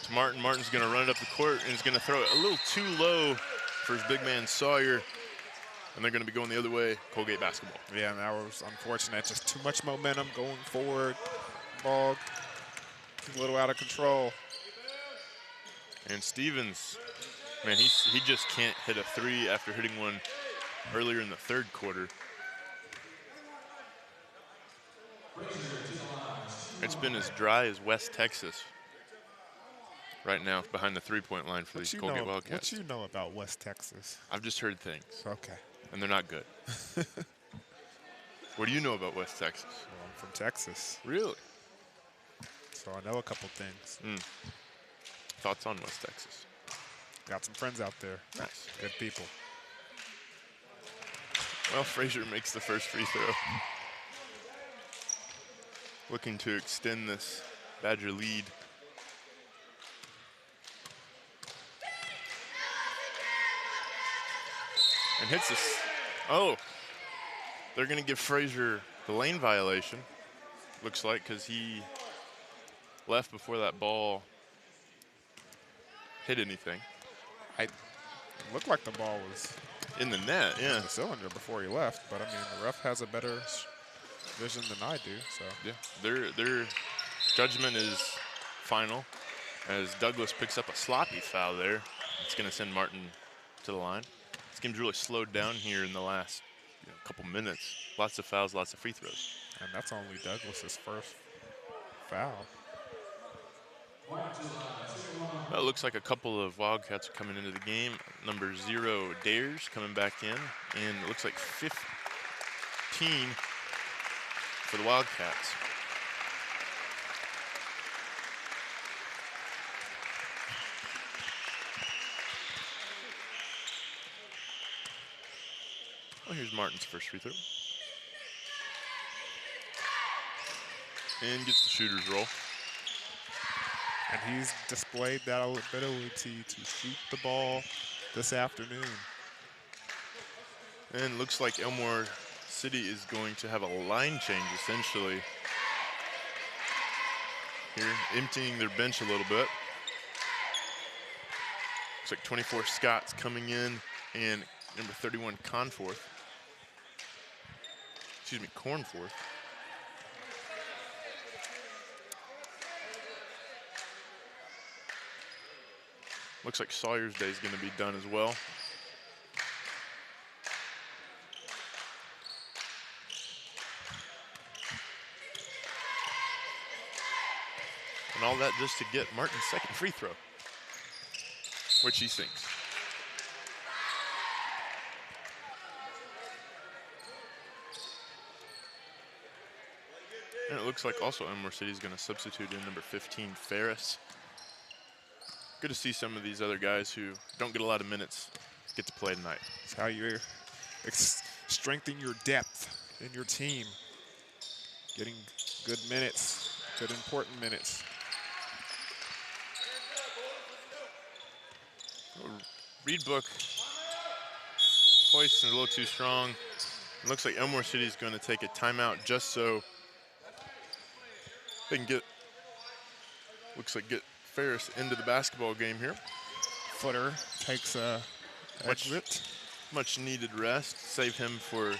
[SPEAKER 1] to Martin. Martin's going to run it up the court, and he's going to throw it a little too low for his big man Sawyer. And they're going to be going the other way, Coalgate basketball.
[SPEAKER 2] Yeah, and that was unfortunate. Just too much momentum going forward. Ball a little out of control.
[SPEAKER 1] And Stevens, man, he just can't hit a three after hitting one earlier in the third quarter. It's been as dry as West Texas right now behind the three-point line for these Coalgate Wildcats.
[SPEAKER 2] What you know about West Texas?
[SPEAKER 1] I've just heard things.
[SPEAKER 2] Okay.
[SPEAKER 1] And they're not good. What do you know about West Texas?
[SPEAKER 2] Well, I'm from Texas.
[SPEAKER 1] Really?
[SPEAKER 2] So I know a couple things.
[SPEAKER 1] Thoughts on West Texas?
[SPEAKER 2] Got some friends out there.
[SPEAKER 1] Nice.
[SPEAKER 2] Good people.
[SPEAKER 1] Well, Frazier makes the first free throw. Looking to extend this Badger lead. And hits this. Oh, they're going to give Frazier the lane violation. Looks like, because he left before that ball hit anything.
[SPEAKER 2] It looked like the ball was
[SPEAKER 1] in the net,
[SPEAKER 2] in the cylinder before he left. But I mean, the ref has a better vision than I do. So
[SPEAKER 1] yeah, their judgment is final, as Douglas picks up a sloppy foul there. It's going to send Martin to the line. This game's really slowed down here in the last couple minutes. Lots of fouls, lots of free throws.
[SPEAKER 2] And that's only Douglas's first foul.
[SPEAKER 1] Well, it looks like a couple of Wildcats are coming into the game. Number 0, Dares, coming back in. And it looks like 15 for the Wildcats. Well, here's Martin's first free throw. And gets the shooter's roll.
[SPEAKER 2] And he's displayed that ability to shoot the ball this afternoon.
[SPEAKER 1] And looks like Elmore City is going to have a line change, essentially. Here, emptying their bench a little bit. Looks like 24 Scott's coming in, and number 31 Cornforth. Looks like Sawyer's day is going to be done as well. And all that just to get Martin's second free throw, which he sinks. And it looks like also Elmore City is going to substitute in number 15, Ferris. Good to see some of these other guys who don't get a lot of minutes get to play tonight.
[SPEAKER 2] It's how you strengthen your depth in your team. Getting good minutes, good important minutes.
[SPEAKER 1] Read book hoist is a little too strong. It looks like Elmore City is going to take a timeout just so they can get Ferris into the basketball game here.
[SPEAKER 2] Footer takes a exit.
[SPEAKER 1] Much needed rest. Save him for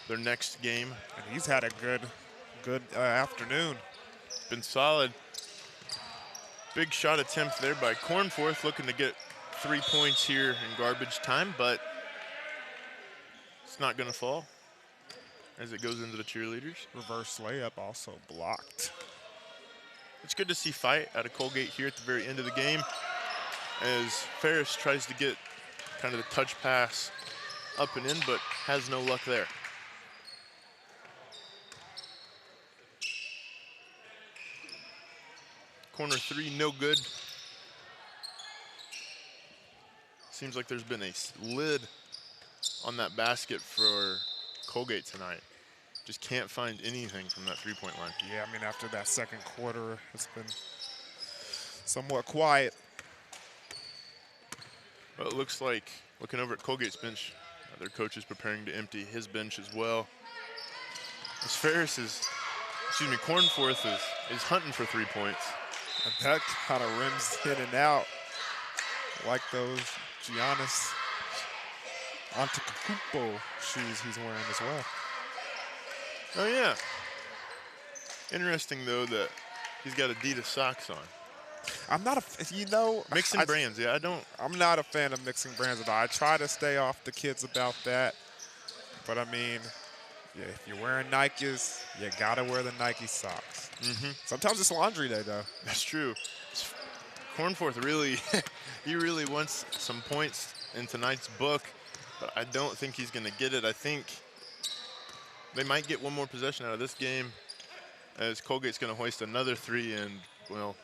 [SPEAKER 1] their next game.
[SPEAKER 2] And he's had a good afternoon.
[SPEAKER 1] Been solid. Big shot attempt there by Cornforth, looking to get 3 points here in garbage time, but it's not going to fall as it goes into the cheerleaders.
[SPEAKER 2] Reverse layup also blocked.
[SPEAKER 1] It's good to see fight out of Coalgate here at the very end of the game as Ferris tries to get kind of the touch pass up and in, but has no luck there. Corner three, no good. Seems like there's been a lid on that basket for Coalgate tonight. Just can't find anything from that three-point line.
[SPEAKER 2] Yeah, I mean, after that second quarter, it's been somewhat quiet.
[SPEAKER 1] Well, it looks like, looking over at Coalgate's bench, their coach is preparing to empty his bench as well. As Cornforth is hunting for 3 points.
[SPEAKER 2] And that kind of rims in and out like those Giannis Antetokounmpo shoes he's wearing as well.
[SPEAKER 1] Oh, yeah. Interesting, though, that he's got Adidas socks on.
[SPEAKER 2] I'm not a,
[SPEAKER 1] Mixing brands, yeah,
[SPEAKER 2] I'm not a fan of mixing brands at all. I try to stay off the kids about that. But, I mean, yeah, if you're wearing Nikes, you got to wear the Nike socks. Sometimes it's laundry day, though.
[SPEAKER 1] That's true. Cornforth really, he really wants some points in tonight's book, but I don't think he's going to get it. I think they might get one more possession out of this game as Coalgate's going to hoist another three, and, well,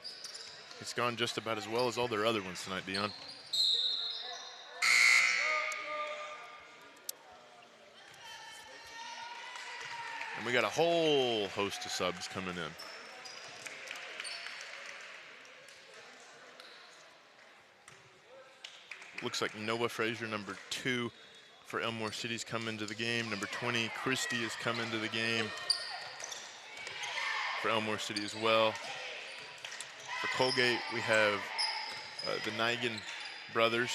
[SPEAKER 1] it's gone just about as well as all their other ones tonight, Dion. And we got a whole host of subs coming in. Looks like Noah Frazier, number 2 for Elmore City's come into the game. Number 20, Christie, has come into the game for Elmore City as well. For Coalgate, we have the Nigan brothers,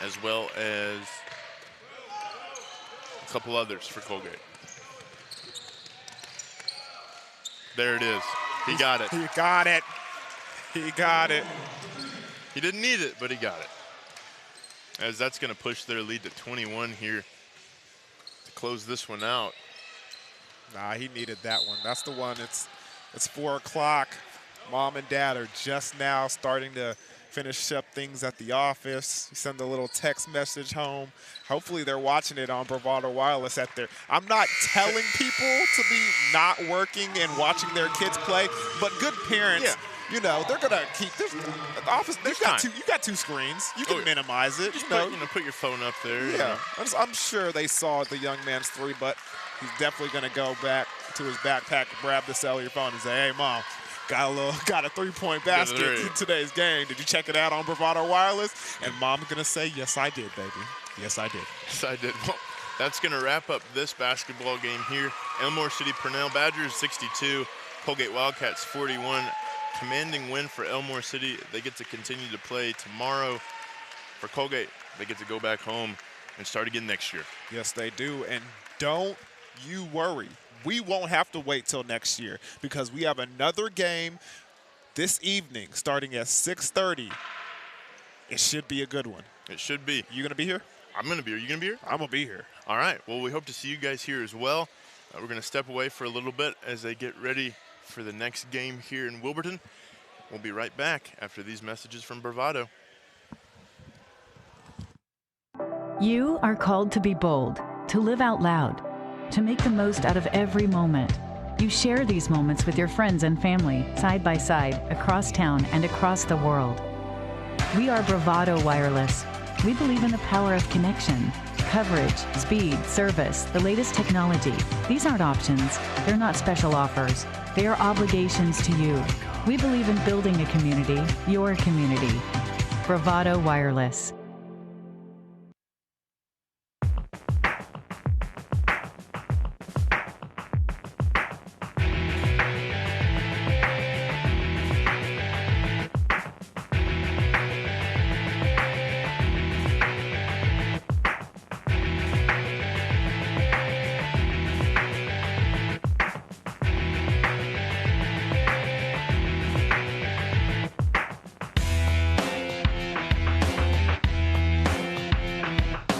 [SPEAKER 1] as well as a couple others for Coalgate. There it is. He got it.
[SPEAKER 2] He got it. He got it.
[SPEAKER 1] He didn't need it, but he got it. As that's going to push their lead to 21 here to close this one out.
[SPEAKER 2] Nah, he needed that one. That's the one. It's 4 o'clock. Mom and Dad are just now starting to finish up things at the office. You send a little text message home. Hopefully they're watching it on Bravado Wireless at their. I'm not telling people to be not working and watching their kids play, but good parents.
[SPEAKER 1] Yeah.
[SPEAKER 2] You know, they're gonna keep this the office. You got two screens. You can minimize it.
[SPEAKER 1] Just put your phone up there.
[SPEAKER 2] Yeah, I'm sure they saw the young man's three, but he's definitely gonna go back to his backpack, grab the cellular phone, and say, "Hey, Mom, got a 3-point basket in today's game. Did you check it out on Bravado Wireless?" And Mom's gonna say, "Yes, I did, baby. Yes, I did."
[SPEAKER 1] Yes, I did. Well, that's gonna wrap up this basketball game here. Elmore City-Pernell Badgers 62, Coalgate Wildcats 41. Commanding win for Elmore City. They get to continue to play tomorrow. For Coalgate, they get to go back home and start again next year.
[SPEAKER 2] Yes, they do. And don't you worry. We won't have to wait till next year because we have another game this evening starting at 6:30. It should be a good one.
[SPEAKER 1] It should be.
[SPEAKER 2] You going to be here?
[SPEAKER 1] I'm going to be here. You going to be here?
[SPEAKER 2] I'm going to be here.
[SPEAKER 1] All right. Well, we hope to see you guys here as well. We're going to step away for a little bit as they get ready for the next game here in Wilburton. We'll be right back after these messages from Bravado.
[SPEAKER 9] You are called to be bold, to live out loud, to make the most out of every moment. You share these moments with your friends and family, side by side, across town and across the world. We are Bravado Wireless. We believe in the power of connection. Coverage, speed, service, the latest technology. These aren't options. They're not special offers. They are obligations to you. We believe in building a community, your community. Bravado Wireless.